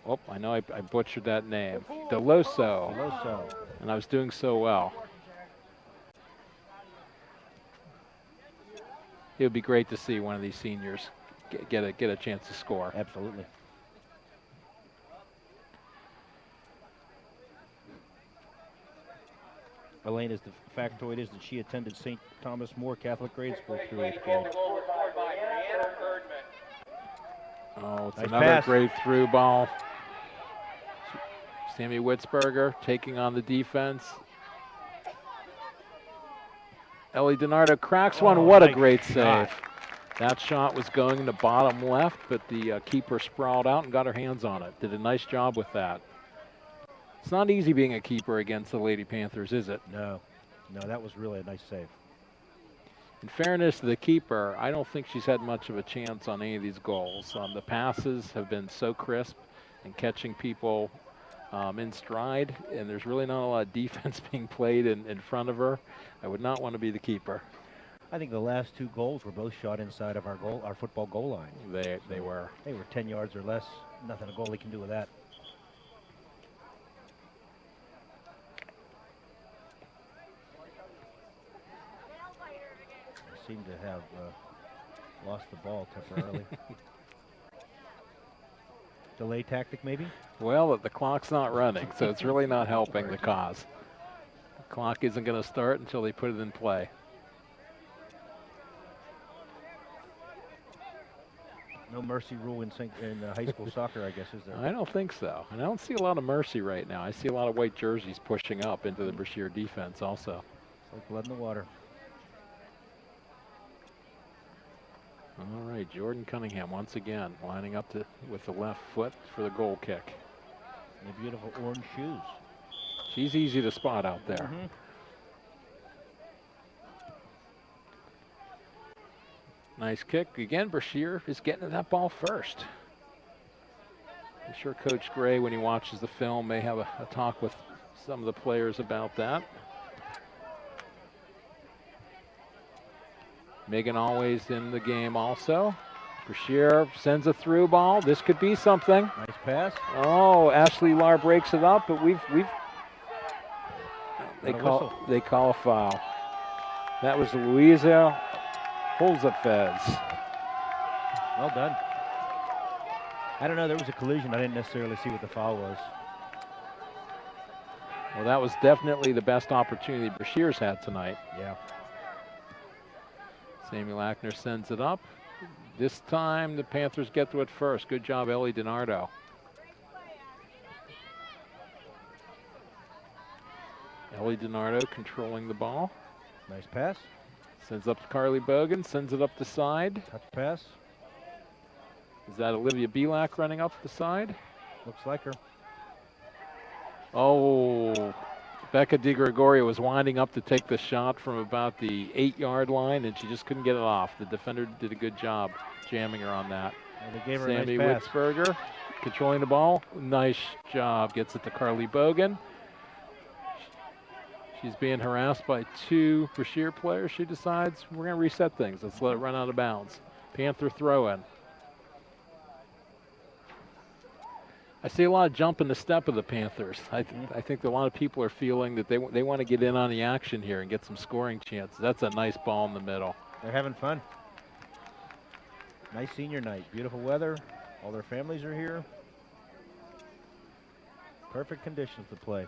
Speaker 4: Oh, I know I butchered that name. DeLoso. And I was doing so well. It would be great to see one of these seniors get a chance to score.
Speaker 3: Absolutely. Elena's the factoid is that she attended St. Thomas More Catholic Grade School through 8th grade.
Speaker 4: Oh, it's
Speaker 3: nice
Speaker 4: another
Speaker 3: pass.
Speaker 4: great through ball. Sammy Witzberger taking on the defense. Ellie DiNardo cracks one. What a great save. That shot was going in the bottom left, but the keeper sprawled out and got her hands on it. Did a nice job with that. It's not easy being a keeper against the Lady Panthers, is it?
Speaker 3: No, that was really a nice save.
Speaker 4: In fairness to the keeper, I don't think she's had much of a chance on any of these goals. The passes have been so crisp and catching people in stride, and there's really not a lot of defense being played in front of her. I would not want to be the keeper.
Speaker 3: I think the last 2 goals were both shot inside of our football goal line.
Speaker 4: They were.
Speaker 3: They were 10 yards or less. Nothing a goalie can do with that. They seem to have lost the ball temporarily. Delay tactic, maybe?
Speaker 4: Well, the clock's not running, so it's really not helping the cause. The clock isn't going to start until they put it in play.
Speaker 3: No mercy rule in high school soccer, I guess, is there?
Speaker 4: I don't think so. And I don't see a lot of mercy right now. I see a lot of white jerseys pushing up into the Brashear defense also.
Speaker 3: Like blood in the water.
Speaker 4: All right, Jordan Cunningham once again lining up with the left foot for the goal kick.
Speaker 3: And the beautiful orange shoes.
Speaker 4: She's easy to spot out there. Nice kick. Again, Brashear is getting to that ball first. I'm sure Coach Gray, when he watches the film, may have a talk with some of the players about that. Megan always in the game also. Brashear sends a through ball. This could be something.
Speaker 3: Nice pass.
Speaker 4: Oh, Ashley Lar breaks it up, but they call a foul. That was Louisa Holzapfez.
Speaker 3: Well done. I don't know, there was a collision. I didn't necessarily see what the foul was.
Speaker 4: Well, that was definitely the best opportunity Brashear's had tonight.
Speaker 3: Yeah.
Speaker 4: Samuel Ackner sends it up. This time the Panthers get to it first. Good job, Ellie DiNardo. Ellie DiNardo controlling the ball.
Speaker 3: Nice pass.
Speaker 4: Sends up to Carly Bogan, sends it up the side.
Speaker 3: Touch pass.
Speaker 4: Is that Olivia Belak running up the side?
Speaker 3: Looks like her.
Speaker 4: Oh, Becca DiGregorio was winding up to take the shot from about the 8-yard line, and she just couldn't get it off. The defender did a good job jamming her on that.
Speaker 3: And they gave her
Speaker 4: Sammy
Speaker 3: a nice pass.
Speaker 4: Witzberger controlling the ball. Nice job. Gets it to Carly Bogan. She's being harassed by 2 Brashear players. She decides we're going to reset things. Let's let it run out of bounds. Panther throw in. I see a lot of jump in the step of the Panthers. I think a lot of people are feeling that they want to get in on the action here and get some scoring chances. That's a nice ball in the middle.
Speaker 3: They're having fun. Nice senior night. Beautiful weather. All their families are here. Perfect conditions to play.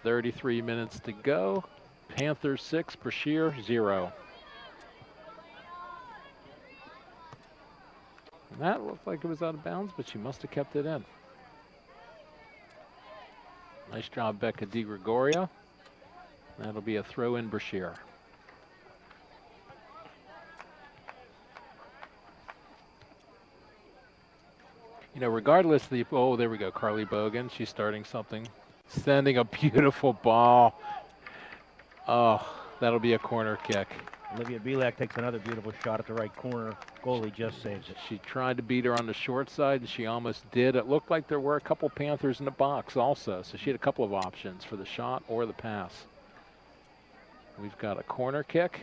Speaker 4: 33 minutes to go. Panthers 6, Brashear 0. And that looked like it was out of bounds, but she must have kept it in. Nice job, Becca DiGregorio. That'll be a throw in Brashear. You know, regardless of the, oh, there we go, Carly Bogan. She's starting something. Sending a beautiful ball. Oh, that'll be a corner kick.
Speaker 3: Olivia Belak takes another beautiful shot at the right corner. Goalie just saves it.
Speaker 4: She tried to beat her on the short side, and she almost did. It looked like there were a couple Panthers in the box also, so she had a couple of options for the shot or the pass. We've got a corner kick.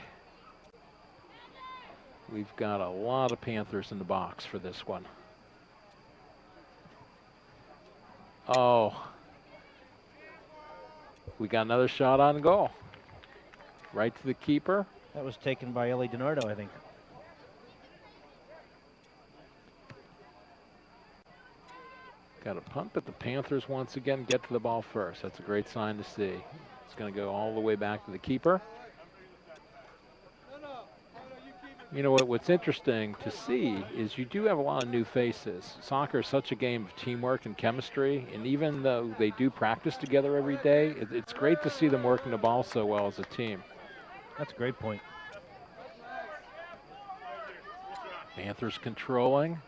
Speaker 4: We've got a lot of Panthers in the box for this one. Oh. We got another shot on goal. Right to the keeper.
Speaker 3: That was taken by Ellie DiNardo, I think.
Speaker 4: Got a punt, but the Panthers once again get to the ball first. That's a great sign to see. It's going to go all the way back to the keeper. You know what's interesting to see is you do have a lot of new faces. Soccer is such a game of teamwork and chemistry, and even though they do practice together every day, it's great to see them working the ball so well as a team.
Speaker 3: That's a great point.
Speaker 4: Panthers controlling.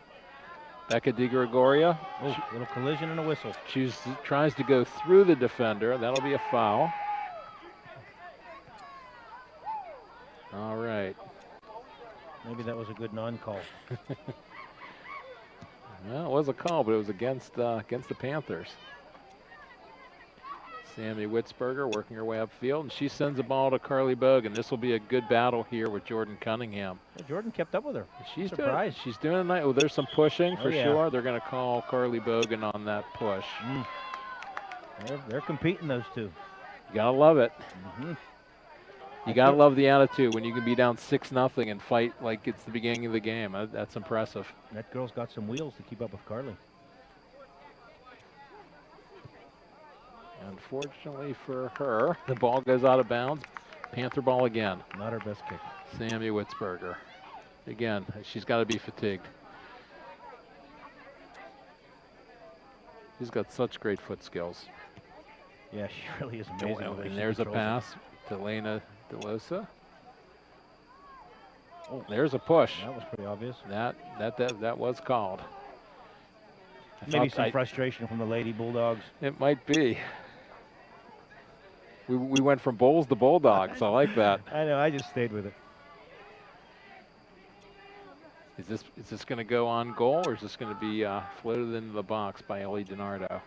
Speaker 4: Becca DiGregorio.
Speaker 3: Oh, little collision and a whistle.
Speaker 4: She tries to go through the defender. That'll be a foul. All right.
Speaker 3: Maybe that was a good non-call.
Speaker 4: Well, it was a call, but it was against the Panthers. Sammy Witzberger working her way upfield, and she sends the ball to Carly Bogan. This will be a good battle here with Jordan Cunningham.
Speaker 3: Well, Jordan kept up with her.
Speaker 4: She's
Speaker 3: surprised.
Speaker 4: She's doing a night. Oh, there's some pushing for
Speaker 3: yeah.
Speaker 4: sure. They're going to call Carly Bogan on that push.
Speaker 3: They're competing, those two.
Speaker 4: You gotta love it.
Speaker 3: Mm-hmm.
Speaker 4: You gotta love the attitude when you can be down 6-0 and fight like it's the beginning of the game. That's impressive.
Speaker 3: That girl's got some wheels to keep up with Carly.
Speaker 4: Unfortunately for her, the ball goes out of bounds. Panther ball again.
Speaker 3: Not her best kick.
Speaker 4: Sammy Witzberger. Again, she's got to be fatigued. She's got such great foot skills.
Speaker 3: Yeah, she really is amazing.
Speaker 4: And there's a pass to Lena DeLosa. Oh, there's a push.
Speaker 3: That was pretty obvious.
Speaker 4: That was called.
Speaker 3: Maybe some frustration from the Lady Bulldogs.
Speaker 4: It might be. We went from Bulls to Bulldogs. I like that.
Speaker 3: I know, I just stayed with it.
Speaker 4: Is this going to go on goal, or is this going to be floated into the box by Ellie DiNardo?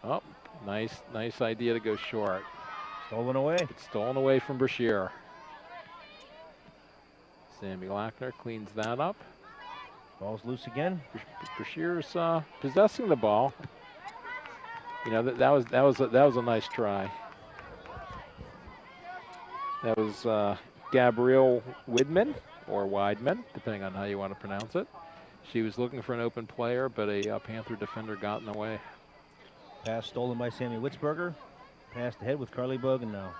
Speaker 4: Oh, nice idea to go short.
Speaker 3: Stolen away.
Speaker 4: It's stolen away from Brashear. Sammy Lackner cleans that up.
Speaker 3: Ball's loose again.
Speaker 4: Brashear's possessing the ball. You know, that was a nice try. That was Gabrielle Widman, or Weidman, depending on how you want to pronounce it. She was looking for an open player, but a Panther defender got in the way.
Speaker 3: Pass stolen by Sammy Witzberger. Passed ahead with Carly Bogan now.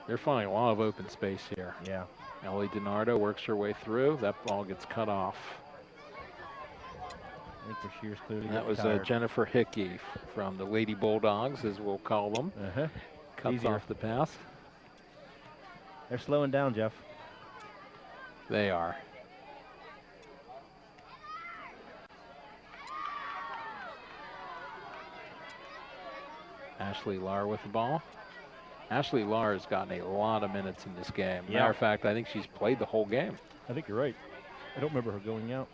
Speaker 4: They're finding a lot of open space here.
Speaker 3: Yeah.
Speaker 4: Ellie DiNardo works her way through. That ball gets cut off.
Speaker 3: I think Brashear's clearly
Speaker 4: That was
Speaker 3: tired.
Speaker 4: Jennifer Hickey from the Lady Bulldogs, as we'll call them. Cuts
Speaker 3: Easier.
Speaker 4: off the pass.
Speaker 3: They're slowing down, Jeff.
Speaker 4: They are. Ashley Lahr with the ball. Ashley Lahr has gotten a lot of minutes in this game.
Speaker 3: Yeah.
Speaker 4: Matter of fact, I think she's played the whole game.
Speaker 3: I think you're right. I don't remember her going out.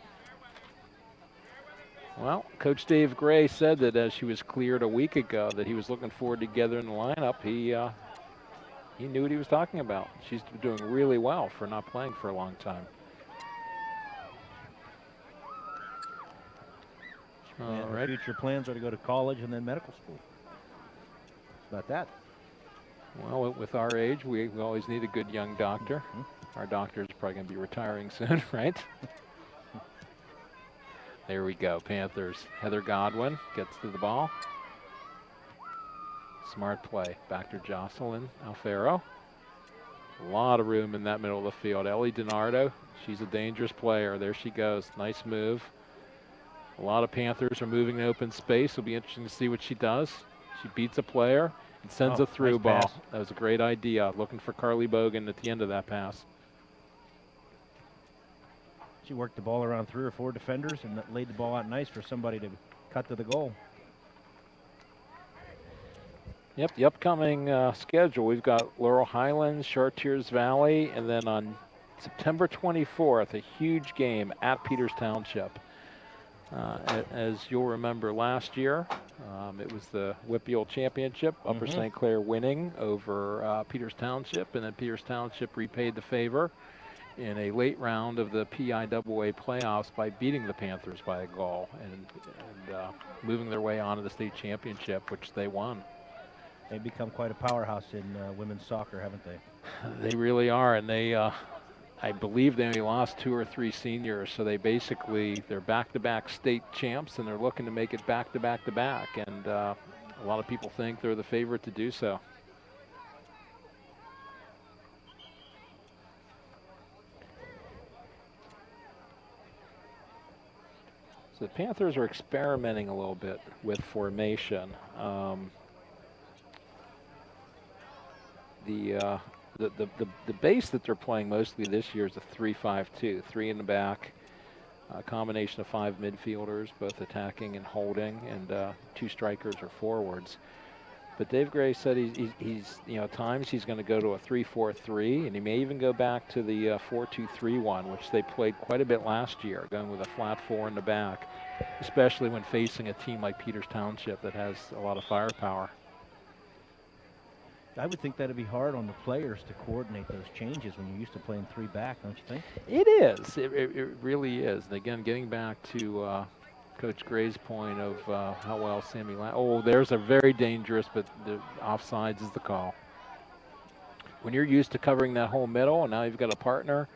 Speaker 4: Well, Coach Dave Gray said that as she was cleared a week ago that he was looking forward to getting in the lineup. He knew what he was talking about. She's doing really well for not playing for a long time.
Speaker 3: Yeah,
Speaker 4: All
Speaker 3: her
Speaker 4: right.
Speaker 3: future plans are to go to college and then medical school. About that.
Speaker 4: Well, with our age, we always need a good young doctor. Our doctor's probably going to be retiring soon, right? There we go, Panthers. Heather Godwin gets to the ball. Smart play. Back to Jocelyn Alfaro. A lot of room in that middle of the field. Ellie DiNardo, she's a dangerous player. There she goes. Nice move. A lot of Panthers are moving in open space. It'll be interesting to see what she does. She beats a player and sends a through
Speaker 3: nice
Speaker 4: ball.
Speaker 3: pass.
Speaker 4: That was a great idea. Looking for Carly Bogan at the end of that pass.
Speaker 3: She worked the ball around 3 or 4 defenders and laid the ball out nice for somebody to cut to the goal.
Speaker 4: Yep, the upcoming schedule, we've got Laurel Highlands, Chartiers Valley, and then on September 24th, a huge game at Peters Township. As you'll remember last year, it was the WPIAL Championship, Upper St. Clair winning over Peters Township, and then Peters Township repaid the favor in a late round of the PIAA playoffs by beating the Panthers by a goal and moving their way on to the state championship, which they won.
Speaker 3: They've become quite a powerhouse in women's soccer, haven't they?
Speaker 4: They really are, and they, I believe they only lost 2 or 3 seniors, so they're back-to-back state champs, and they're looking to make it back-to-back-to-back, and a lot of people think they're the favorite to do so. So the Panthers are experimenting a little bit with formation. The base that they're playing mostly this year is a 3-5-2, 3 in the back, a combination of 5 midfielders, both attacking and holding, and 2 strikers or forwards. But Dave Gray said he's at times he's going to go to a 3-4-3, and he may even go back to the 4-2-3-1, which they played quite a bit last year, going with a flat 4 in the back, especially when facing a team like Peters Township that has a lot of firepower.
Speaker 3: I would think that'd be hard on the players to coordinate those changes when you're used to playing 3 back, don't you think?
Speaker 4: It is. It really is. And again, getting back to Coach Gray's point of how well Sammy there's a very dangerous, but the offsides is the call. When you're used to covering that whole middle, and now you've got a partner,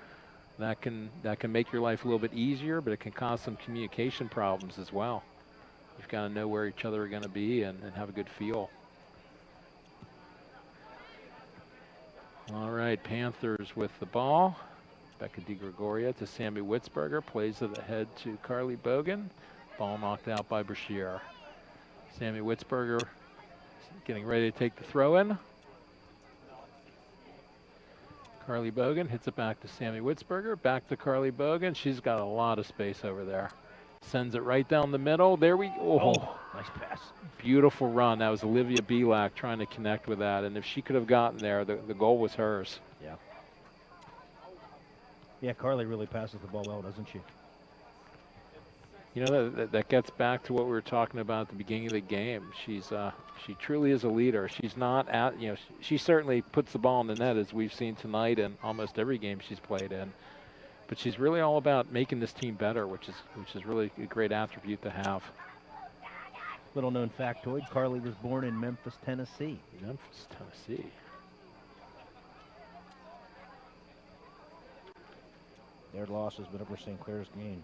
Speaker 4: that can make your life a little bit easier, but it can cause some communication problems as well. You've got to know where each other are going to be and have a good feel. All right, Panthers with the ball. Becca DiGregoria to Sammy Witzberger. Plays it ahead to Carly Bogan. Ball knocked out by Brashear. Sammy Witzberger getting ready to take the throw in. Carly Bogan hits it back to Sammy Witzberger. Back to Carly Bogan. She's got a lot of space over there. Sends it right down the middle. There we go.
Speaker 3: Nice pass.
Speaker 4: Beautiful run. That was Olivia Belak trying to connect with that. And if she could have gotten there, the goal was hers.
Speaker 3: Yeah. Yeah, Carly really passes the ball well, doesn't she?
Speaker 4: You know, that gets back to what we were talking about at the beginning of the game. She truly is a leader. She's not at, you know, she certainly puts the ball in the net, as we've seen tonight in almost every game she's played in. But she's really all about making this team better, which is really a great attribute to have.
Speaker 3: Little known factoid, Carly was born in Memphis, Tennessee.
Speaker 4: Memphis, Tennessee.
Speaker 3: Their losses, but over St. Clair's gain.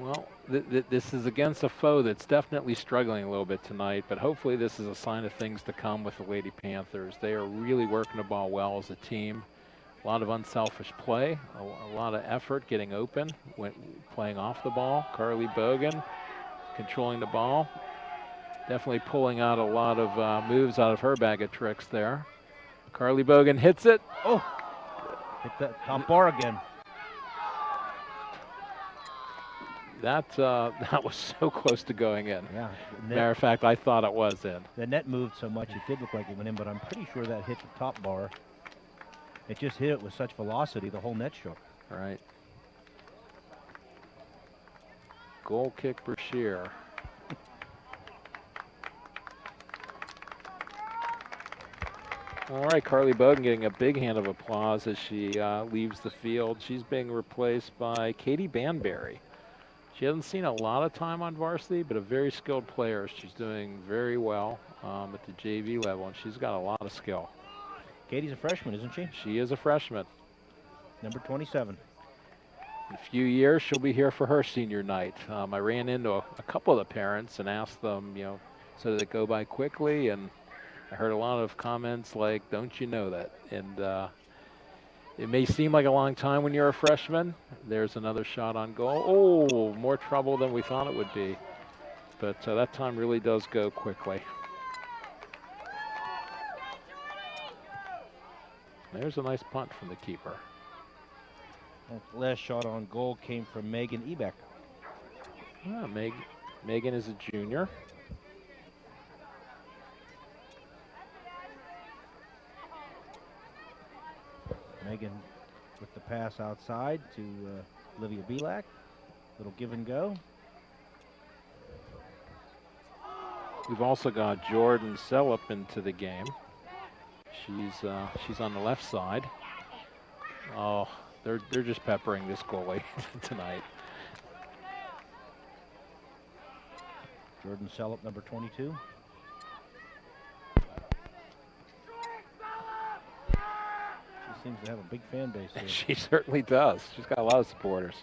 Speaker 4: Well, this is against a foe that's definitely struggling a little bit tonight, but hopefully this is a sign of things to come with the Lady Panthers. They are really working the ball well as a team. A lot of unselfish play, a lot of effort getting open, playing off the ball. Carly Bogan controlling the ball. Definitely pulling out a lot of moves out of her bag of tricks there. Carly Bogan hits it.
Speaker 3: Oh, hit that top bar again.
Speaker 4: That was so close to going in.
Speaker 3: Yeah.
Speaker 4: Matter of fact, I thought it was in.
Speaker 3: The net moved so much it did look like it went in, but I'm pretty sure that hit the top bar. It just hit it with such velocity, the whole net shook.
Speaker 4: All right. Goal kick, Brashear. All right, Carly Bogan getting a big hand of applause as she leaves the field. She's being replaced by Katie Banbury. She hasn't seen a lot of time on varsity, but a very skilled player. She's doing very well at the JV level, and she's got a lot of skill.
Speaker 3: Katie's a freshman, isn't she?
Speaker 4: She is a freshman.
Speaker 3: Number 27.
Speaker 4: In a few years, she'll be here for her senior night. I ran into a couple of the parents and asked them, you know, so did it go by quickly? And I heard a lot of comments like, don't you know that? And it may seem like a long time when you're a freshman. There's another shot on goal. Oh, more trouble than we thought it would be. But that time really does go quickly. There's a nice punt from the keeper.
Speaker 3: That last shot on goal came from Megan Ebeck.
Speaker 4: Megan is a junior.
Speaker 3: Megan with the pass outside to Olivia Belak. Little give and go.
Speaker 4: We've also got Jordan Sellup into the game. She's on the left side. Oh, they're just peppering this goalie tonight.
Speaker 3: Jordan Sellup, number 22. She seems to have a big fan base here.
Speaker 4: She certainly does. She's got a lot of supporters.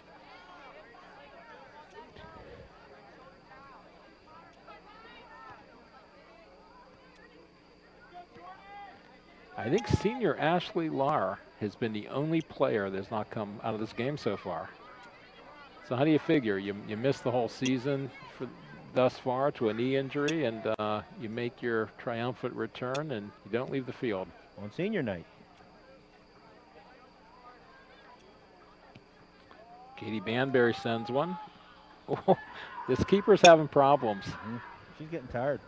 Speaker 4: I think senior Ashley Lahr has been the only player that's not come out of this game so far. So how do you figure? You missed the whole season thus far to a knee injury, and you make your triumphant return, and you don't leave the field.
Speaker 3: On senior night.
Speaker 4: Katie Banbury sends one. Oh, this keeper's having problems.
Speaker 3: Mm-hmm. She's getting tired.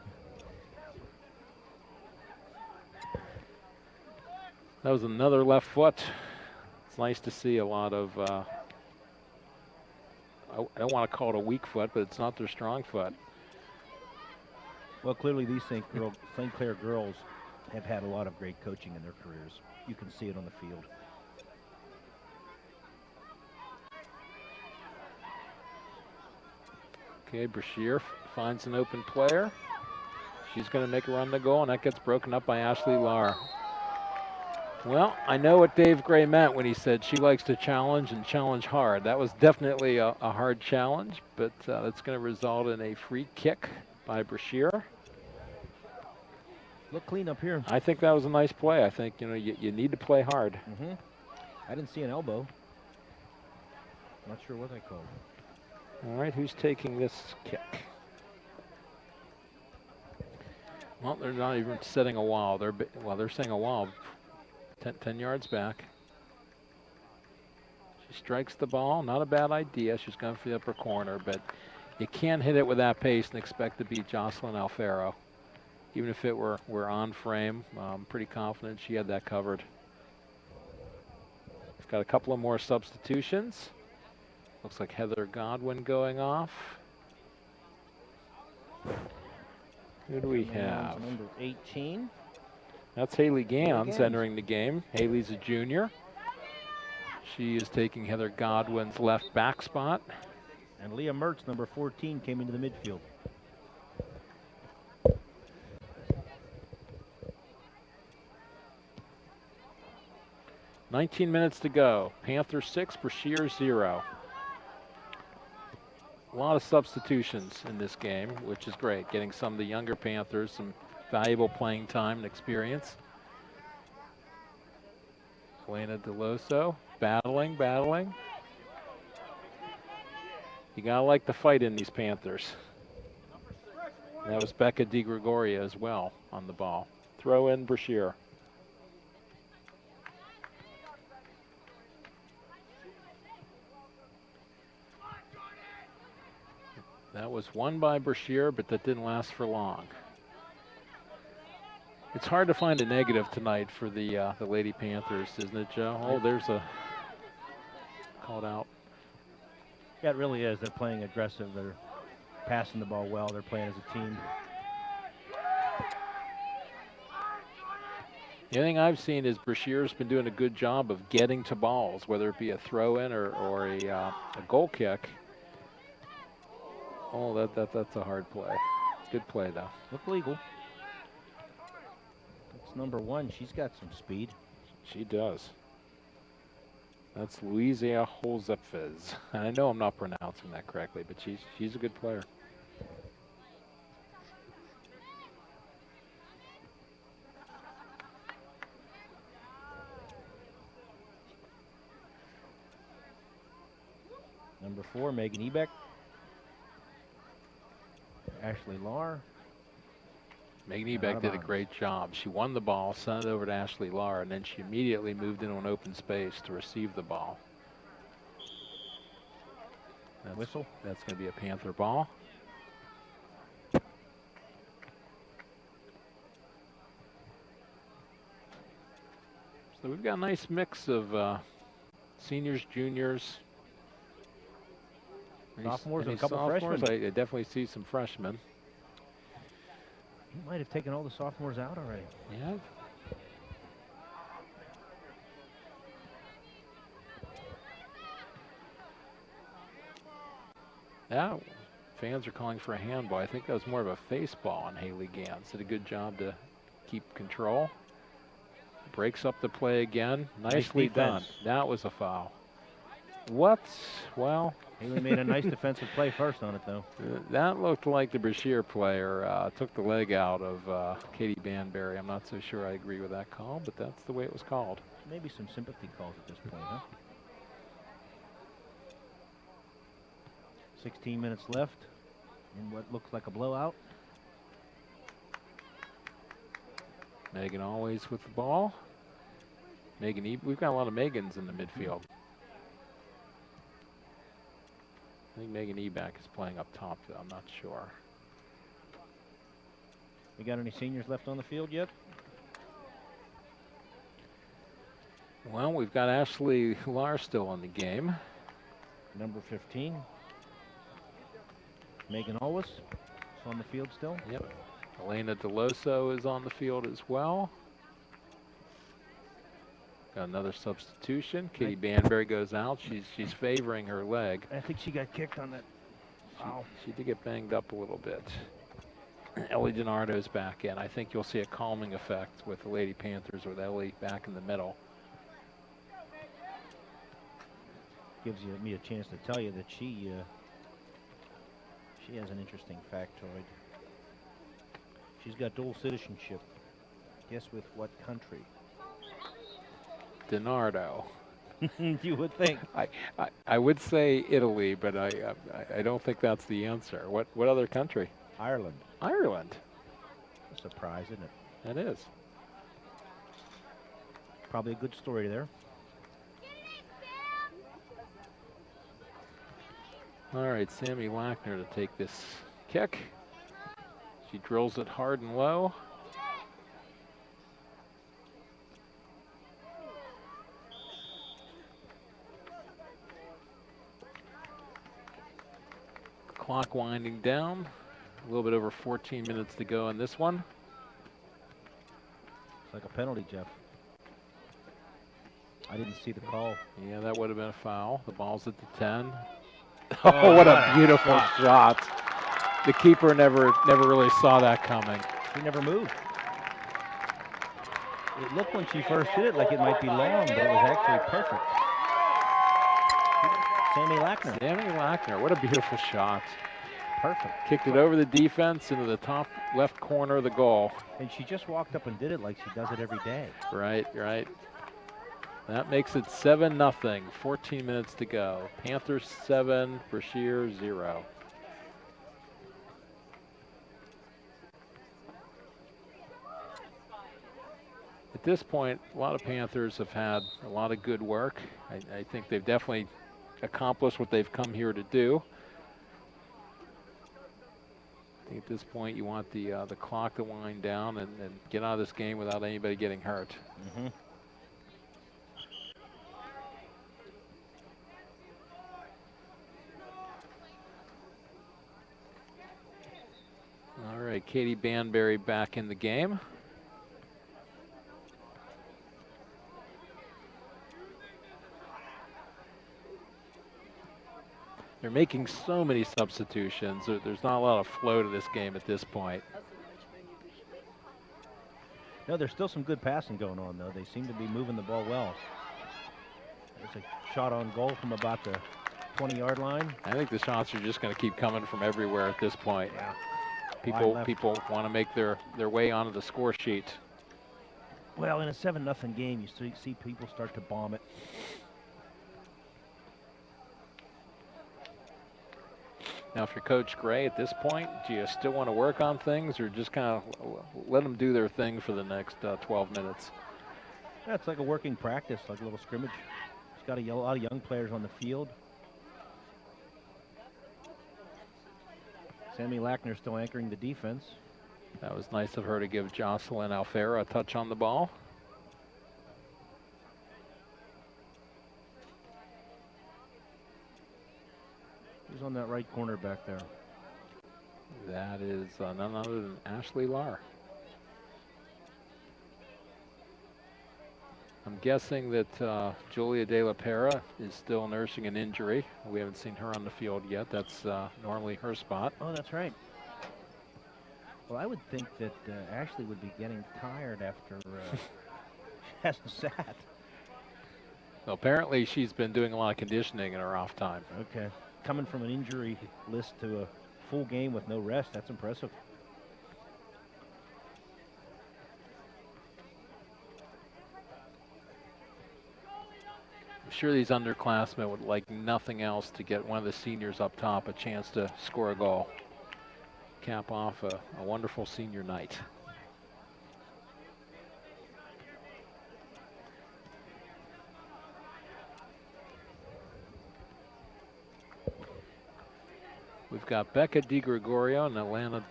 Speaker 4: That was another left foot. It's nice to see a lot of, I don't want to call it a weak foot, but it's not their strong foot.
Speaker 3: Well, clearly these St. Clair girls have had a lot of great coaching in their careers. You can see it on the field.
Speaker 4: Okay, Brashear finds an open player. She's going to make a run to goal, and that gets broken up by Ashley Lahr. Well, I know what Dave Gray meant when he said she likes to challenge and challenge hard. That was definitely a hard challenge, but that's going to result in a free kick by Brashear.
Speaker 3: Look clean up here.
Speaker 4: I think that was a nice play. I think, you know, you need to play hard.
Speaker 3: Mm-hmm. I didn't see an elbow. Not sure what I called.
Speaker 4: All right, who's taking this kick? Well, they're not even setting a wall. They're saying a wall 10 yards back. She strikes the ball. Not a bad idea. She's going for the upper corner, but you can't hit it with that pace and expect to beat Jocelyn Alfaro. Even if it were on frame, I'm pretty confident she had that covered. We've got a couple of more substitutions. Looks like Heather Godwin going off. Who do we have?
Speaker 3: Number 18.
Speaker 4: That's Haley Gans
Speaker 3: Gans.
Speaker 4: entering the game. Haley's a junior. She is taking Heather Godwin's left back spot.
Speaker 3: And Leah Mertz, number 14, came into the midfield.
Speaker 4: "19 minutes to go. Panthers 6, Brashear 0. A lot of substitutions in this game, which is great. Getting some of the younger Panthers some valuable playing time and experience. Elena DeLoso battling. You gotta like the fight in these Panthers. And that was Becca DiGregorio as well on the ball. Throw in Brashear. That was won by Brashear, but that didn't last for long. It's hard to find a negative tonight for the Lady Panthers, isn't it, Joe? Oh, there's a called out.
Speaker 3: Yeah, it really is. They're playing aggressive. They're passing the ball well. They're playing as a team.
Speaker 4: The only thing I've seen is Brashear's been doing a good job of getting to balls, whether it be a throw-in or a goal kick. Oh, that's a hard play. Good play, though.
Speaker 3: Look legal. That's number 1. She's got some speed.
Speaker 4: She does. That's Louisa Holzepfez. And I know I'm not pronouncing that correctly, but she's a good player.
Speaker 3: Number 4, Megan Ebeck. Ashley Lahr.
Speaker 4: Megan Ebeck did a great job. She won the ball, sent it over to Ashley Lahr, and then she immediately moved into an open space to receive the ball.
Speaker 3: Whistle.
Speaker 4: That's going to be a Panther ball. So we've got a nice mix of seniors, juniors,
Speaker 3: Sophomores and a
Speaker 4: any
Speaker 3: couple
Speaker 4: sophomores.
Speaker 3: freshmen.
Speaker 4: I definitely see some freshmen.
Speaker 3: You might have taken all the sophomores out already.
Speaker 4: Yeah. Yeah, fans are calling for a handball. I think that was more of a face ball on Haley Gans. Did a good job to keep control. Breaks up the play again. Nicely done. That was a foul. What? Well,
Speaker 3: Haley made a nice defensive play first on it, though.
Speaker 4: That looked like the Brashear player took the leg out of Katie Banbury. I'm not so sure I agree with that call, but that's the way it was called.
Speaker 3: Maybe some sympathy calls at this point, huh? 16 minutes left in what looks like a blowout.
Speaker 4: Megan always with the ball. We've got a lot of Megans in the midfield. I think Megan Ebeck is playing up top, though. I'm not sure.
Speaker 3: We got any seniors left on the field yet?
Speaker 4: Well, we've got Ashley Lahr still in the game.
Speaker 3: Number 15. Megan Always is on the field still.
Speaker 4: Yep. Elena DeLoso is on the field as well. Got another substitution. Katie Banbury goes out. She's favoring her leg.
Speaker 3: I think she got kicked on that. Wow.
Speaker 4: She did get banged up a little bit. Ellie DiNardo's back in. I think you'll see a calming effect with the Lady Panthers with Ellie back in the middle.
Speaker 3: Gives me a chance to tell you that she has an interesting factoid. She's got dual citizenship. Guess with what country?
Speaker 4: DiNardo.
Speaker 3: You would think.
Speaker 4: I would say Italy, but I don't think that's the answer. What other country?
Speaker 3: Ireland.
Speaker 4: Ireland.
Speaker 3: A surprise, isn't it?
Speaker 4: That is.
Speaker 3: Probably a good story there.
Speaker 4: All right, Sammy Lackner to take this kick. She drills it hard and low. Clock winding down. A little bit over 14 minutes to go in this one.
Speaker 3: It's like a penalty, Jeff. I didn't see the call.
Speaker 4: Yeah, that would have been a foul. The ball's at the 10. Oh, what a beautiful shot. The keeper never really saw that coming.
Speaker 3: She never moved. It looked when she first hit it like it might be long, but it was actually perfect. Sammy Lackner.
Speaker 4: Sammy Lackner, what a beautiful shot.
Speaker 3: Perfect.
Speaker 4: Kicked it over the defense into the top left corner of the goal.
Speaker 3: And she just walked up and did it like she does it every day.
Speaker 4: Right, right. That makes it 7-0, 14 minutes to go. Panthers 7, Brashear 0. At this point, a lot of Panthers have had a lot of good work. I think they've definitely accomplished what they've come here to do. I think at this point you want the clock to wind down and get out of this game without anybody getting hurt.
Speaker 3: Mm-hmm.
Speaker 4: All right, Katie Banbury back in the game. They're making so many substitutions. There's not a lot of flow to this game at this point.
Speaker 3: No, there's still some good passing going on, though. They seem to be moving the ball well. There's a shot on goal from about the 20-yard line.
Speaker 4: I think the shots are just going to keep coming from everywhere at this point.
Speaker 3: Yeah.
Speaker 4: People want to make their way onto the score sheet.
Speaker 3: Well, in a 7-0 game, you see people start to bomb it.
Speaker 4: Now, if you're Coach Gray at this point, do you still want to work on things or just kind of let them do their thing for the next 12 minutes?
Speaker 3: Yeah, it's like a working practice, like a little scrimmage. He's got a lot of young players on the field. Sammy Lackner still anchoring the defense.
Speaker 4: That was nice of her to give Jocelyn Alfera a touch on the ball.
Speaker 3: Who's on that right corner back there?
Speaker 4: That is none other than Ashley Lahr. I'm guessing that Julia De La Pera is still nursing an injury. We haven't seen her on the field yet. That's normally her spot.
Speaker 3: Oh, that's right. Well, I would think that Ashley would be getting tired after she hasn't sat.
Speaker 4: Well, apparently she's been doing a lot of conditioning in her off time.
Speaker 3: Okay. Coming from an injury list to a full game with no rest, that's impressive.
Speaker 4: I'm sure these underclassmen would like nothing else to get one of the seniors up top a chance to score a goal. Cap off a wonderful senior night. We've got Becca DiGregorio and Alana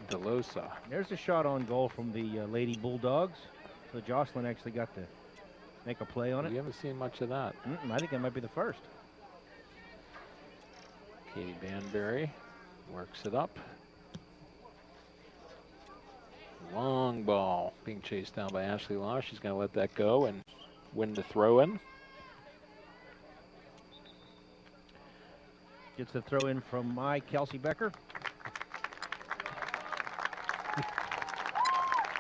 Speaker 4: DeLosa.
Speaker 3: There's a shot on goal from the Lady Bulldogs. So Jocelyn actually got to make a play on it.
Speaker 4: We haven't seen much of that.
Speaker 3: I think that might be the first.
Speaker 4: Katie Banbury works it up. Long ball being chased down by Ashley Lahr. She's going to let that go and win the throw-in.
Speaker 3: Gets the throw in from Kelsey Becker.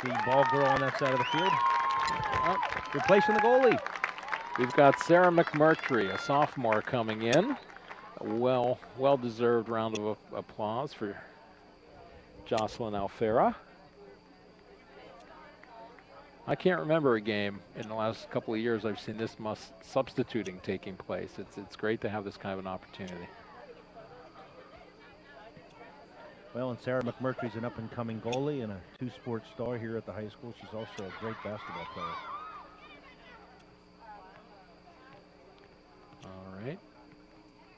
Speaker 3: The ball girl on that side of the field. Replacing the goalie.
Speaker 4: We've got Sarah McMurtry, a sophomore, coming in. A well-deserved round of applause for Jocelyn Alfera. I can't remember a game in the last couple of years I've seen this much substituting taking place. It's great to have this kind of an opportunity.
Speaker 3: Well, and Sarah McMurtry's an up-and-coming goalie and a two-sport star here at the high school. She's also a great basketball player.
Speaker 4: right.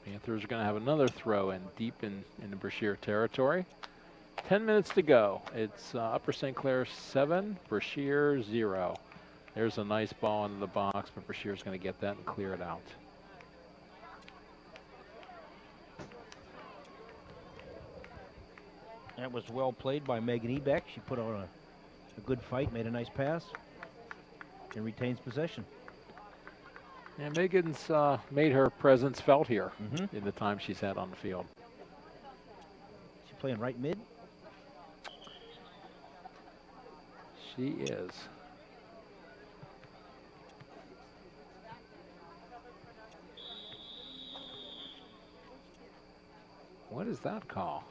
Speaker 4: Panthers are going to have another throw in deep in the Brashear territory. 10 minutes to go. It's Upper St. Clair 7, Brashear 0. There's a nice ball into the box, but Brashear's going to get that and clear it out.
Speaker 3: That was well played by Megan Ebeck. She put on a good fight, made a nice pass, and retains possession.
Speaker 4: And Megan's made her presence felt here in the time she's had on the field.
Speaker 3: She's playing right mid.
Speaker 4: She is. What is that call?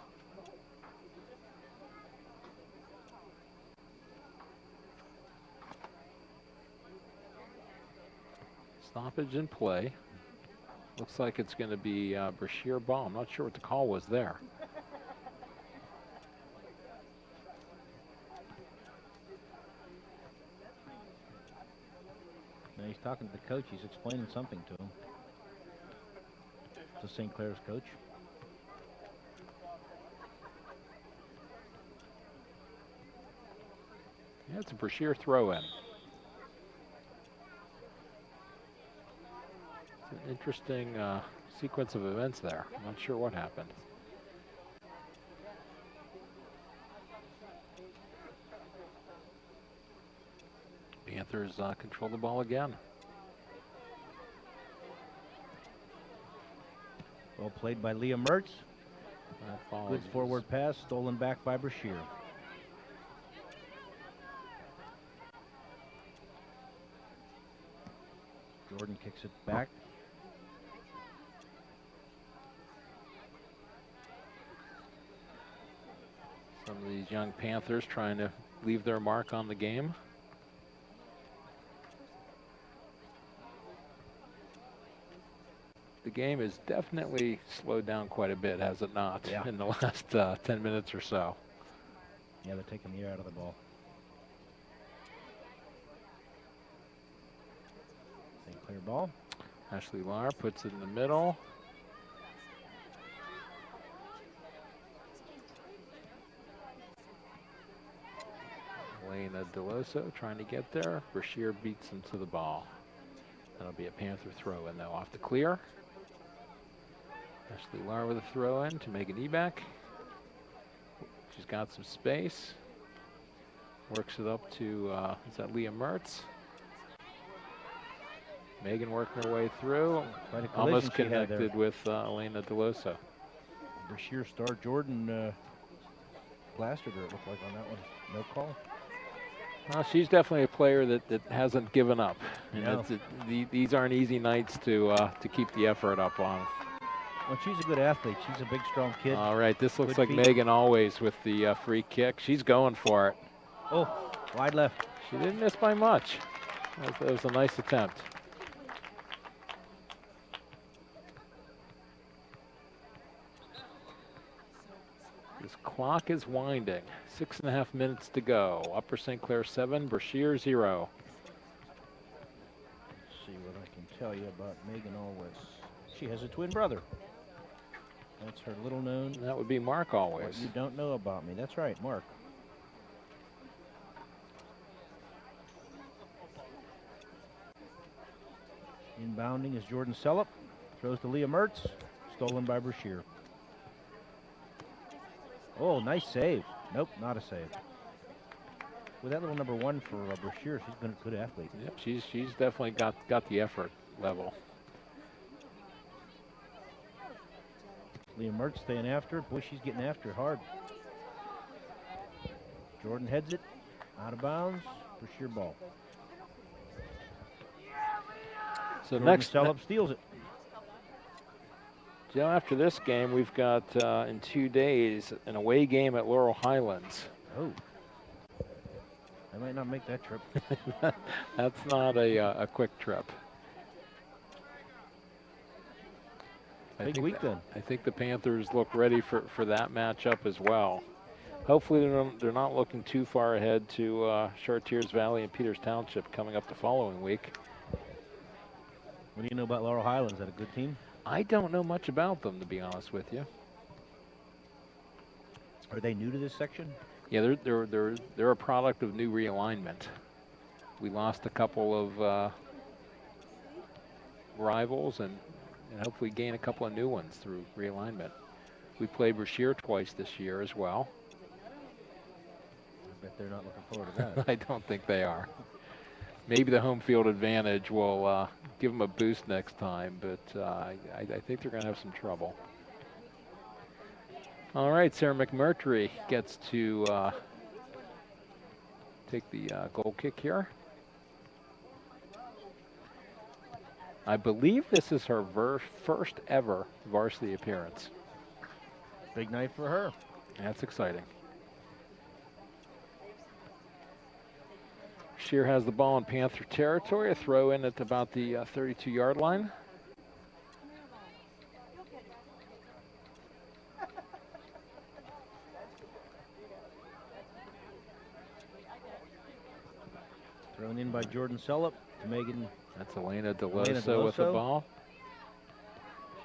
Speaker 4: Stoppage in play. Looks like it's going to be Brashear ball. I'm not sure what the call was there.
Speaker 3: Now he's talking to the coach. He's explaining something to him. To St. Clair's coach.
Speaker 4: Yeah, it's a Brashear throw-in. It's an interesting sequence of events there. I'm not sure what happened. Panthers control the ball again.
Speaker 3: Well played by Leah Mertz. Good forward pass, stolen back by Brashear. Jordan kicks it back.
Speaker 4: Some of these young Panthers trying to leave their mark on the game. The game has definitely slowed down quite a bit, has it not, in the last 10 minutes or so.
Speaker 3: Yeah, they're taking the air out of the ball. St. Clair ball.
Speaker 4: Ashley Lahr puts it in the middle. Elena Deloso trying to get there. Brashear beats him to the ball. That'll be a Panther throw in though, off the clear. Ashley Lahr with a throw in to Megan Ebeck. She's got some space. Works it up to, is that Leah Mertz? Megan working her way through. Almost connected with Elena Deloso.
Speaker 3: Brashear star Jordan plastered her, it looked like, on that one. No call.
Speaker 4: She's definitely a player that hasn't given up.
Speaker 3: No.
Speaker 4: These aren't easy nights to keep the effort up on.
Speaker 3: Well, she's a good athlete. She's a big, strong kid.
Speaker 4: All right, this looks
Speaker 3: Good
Speaker 4: like
Speaker 3: feet.
Speaker 4: Megan always with the free kick. She's going for it.
Speaker 3: Oh, wide left.
Speaker 4: She didn't miss by much. That was a nice attempt. This clock is winding. 6.5 minutes to go. Upper St. Clair 7, Brashear 0.
Speaker 3: Let's see what I can tell you about Megan Always. She has a twin brother. That's her little known.
Speaker 4: That would be Mark Always.
Speaker 3: What you don't know about me. That's right, Mark. Inbounding is Jordan Sellup. Throws to Leah Mertz. Stolen by Brashear. Oh, nice save. Nope, not a save. With that little number 1 for Brashear, she's been a good athlete.
Speaker 4: Yep, she's definitely got the effort level.
Speaker 3: Leah Mertz staying after it. Boy, she's getting after it hard. Jordan heads it. Out of bounds. Brashear ball.
Speaker 4: So
Speaker 3: Jordan
Speaker 4: next,
Speaker 3: Sellup steals it.
Speaker 4: Joe, after this game, we've got in 2 days an away game at Laurel Highlands.
Speaker 3: Oh. I might not make that trip.
Speaker 4: That's not a quick trip.
Speaker 3: Big week then.
Speaker 4: I think the Panthers look ready for that matchup as well. Hopefully they're not looking too far ahead to Chartiers Valley and Peters Township coming up the following week.
Speaker 3: What do you know about Laurel Highlands? Is that a good team?
Speaker 4: I don't know much about them, to be honest with you.
Speaker 3: Are they new to this section?
Speaker 4: Yeah, they're a product of new realignment. We lost a couple of rivals and hopefully gain a couple of new ones through realignment. We played Brashear twice this year as well.
Speaker 3: I bet they're not looking forward to that.
Speaker 4: I don't think they are. Maybe the home field advantage will give them a boost next time, but I think they're going to have some trouble. All right, Sarah McMurtry gets to take the goal kick here. I believe this is her first ever varsity appearance.
Speaker 3: Big night for her.
Speaker 4: That's exciting. Shear has the ball in Panther territory. A throw in at about the 32-yard line.
Speaker 3: Thrown in by Jordan Sellup to Megan.
Speaker 4: That's Elena Deloso with the ball.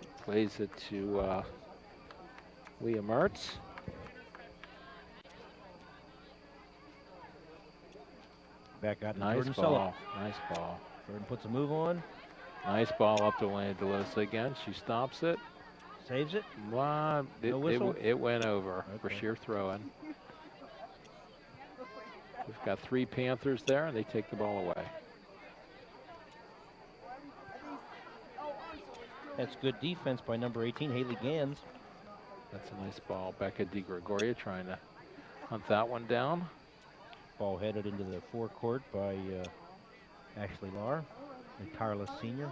Speaker 4: She plays it to Leah Mertz.
Speaker 3: Back out to
Speaker 4: Nice
Speaker 3: Jordan
Speaker 4: ball.
Speaker 3: Sellup.
Speaker 4: Nice ball.
Speaker 3: Jordan puts a move on.
Speaker 4: Nice ball up to Elena Deloso again. She stops it.
Speaker 3: Saves it.
Speaker 4: It,
Speaker 3: No whistle?
Speaker 4: it went over.
Speaker 3: Okay.
Speaker 4: Brashear throw-in. We've got 3 Panthers there, and they take the ball away.
Speaker 3: That's good defense by number 18, Haley Gans.
Speaker 4: That's a nice ball. Becca DiGregorio trying to hunt that one down.
Speaker 3: Ball headed into the forecourt by Ashley Lahr, a tireless senior.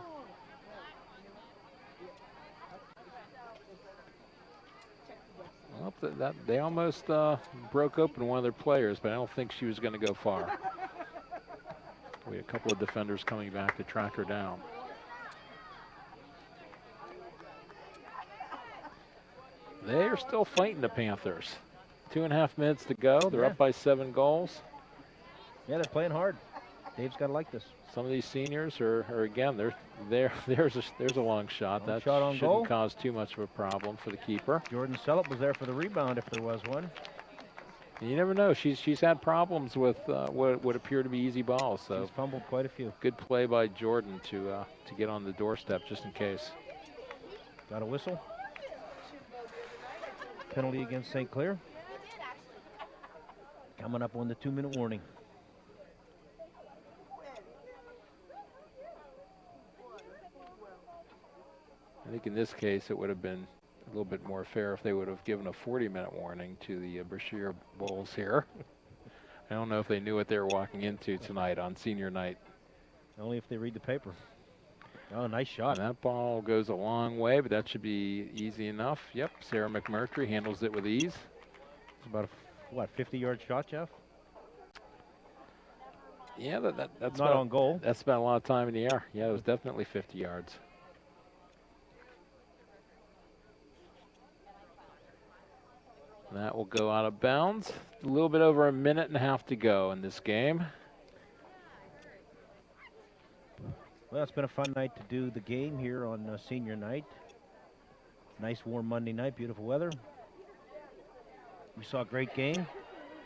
Speaker 4: Well, they almost broke open one of their players, but I don't think she was going to go far. We had a couple of defenders coming back to track her down. They are still fighting the Panthers. 2.5 minutes to go. They're up by 7 goals.
Speaker 3: Yeah, they're playing hard. Dave's got to like this.
Speaker 4: Some of these seniors are again, there's a long shot.
Speaker 3: Long
Speaker 4: That
Speaker 3: shot on
Speaker 4: shouldn't
Speaker 3: goal.
Speaker 4: cause too much of a problem for the keeper.
Speaker 3: Jordan Sellup was there for the rebound if there was one.
Speaker 4: And you never know. She's had problems with what appear to be easy balls. So
Speaker 3: She's fumbled quite a few.
Speaker 4: good play by Jordan to get on the doorstep just in case.
Speaker 3: Got a whistle. Penalty against St. Clair. Coming up on the 2-minute warning.
Speaker 4: I think in this case it would have been a little bit more fair if they would have given a 40-minute warning to the Brashear Bulls here. I don't know if they knew what they were walking into tonight on senior night.
Speaker 3: Only if they read the paper. Oh, nice shot.
Speaker 4: And that ball goes a long way, but that should be easy enough. Yep, Sarah McMurtry handles it with ease.
Speaker 3: It's about a, 50-yard shot, Jeff?
Speaker 4: Yeah, that's
Speaker 3: not on goal.
Speaker 4: That's about a lot of time in the air. Yeah, it was definitely 50 yards. And that will go out of bounds. A little bit over 1.5 minutes to go in this game.
Speaker 3: Well, it's been a fun night to do the game here on senior night. Nice warm Monday night, beautiful weather. We saw a great game.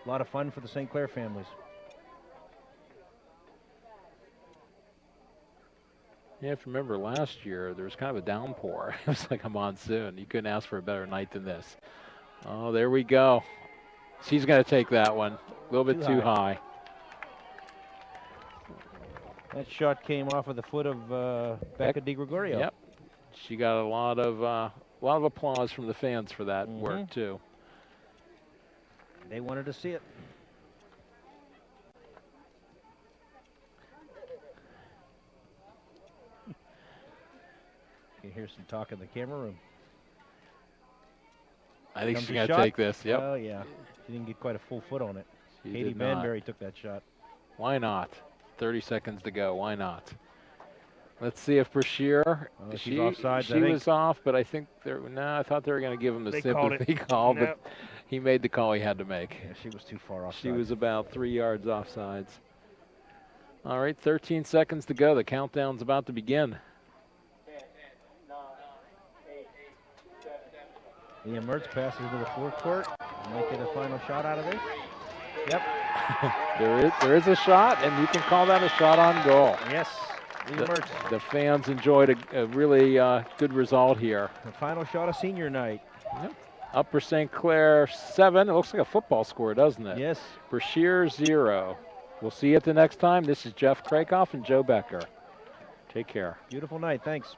Speaker 3: A lot of fun for the St. Clair families.
Speaker 4: Yeah, if you remember last year, there was kind of a downpour. It was like a monsoon. You couldn't ask for a better night than this. Oh, there we go. She's going to take that one. A little bit too high.
Speaker 3: That shot came off of the foot of Becca DiGregorio.
Speaker 4: Yep. She got a lot of applause from the fans for that work too.
Speaker 3: They wanted to see it. You can hear some talk in the camera room.
Speaker 4: I think
Speaker 3: Comes
Speaker 4: she's
Speaker 3: the
Speaker 4: going to
Speaker 3: shot.
Speaker 4: take this. Yep.
Speaker 3: Oh, yeah. She didn't get quite a full foot on it.
Speaker 4: She
Speaker 3: Katie
Speaker 4: did not.
Speaker 3: Banbury took that shot.
Speaker 4: Why not? 30 seconds to go. Why not? Let's see if Brashear.
Speaker 3: She's offsides,
Speaker 4: She was off, but I think I thought they were going to give him the sympathy call, but he made the call he had to make.
Speaker 3: Yeah, she was too far offside.
Speaker 4: She was about 3 yards offsides. All right, 13 seconds to go. The countdown's about to begin.
Speaker 3: Liam Mertz passes to the forecourt. Might get a final shot out of this. Yep.
Speaker 4: There is a shot, and you can call that a shot on goal.
Speaker 3: Yes. Liam Mertz.
Speaker 4: The fans enjoyed a really good result here.
Speaker 3: The final shot of senior night.
Speaker 4: Yep. Upper St. Clair 7. It looks like a football score, doesn't it?
Speaker 3: Yes.
Speaker 4: Brashear 0. We'll see you at the next time. This is Jeff Krakoff and Joe Becker. Take care.
Speaker 3: Beautiful night. Thanks.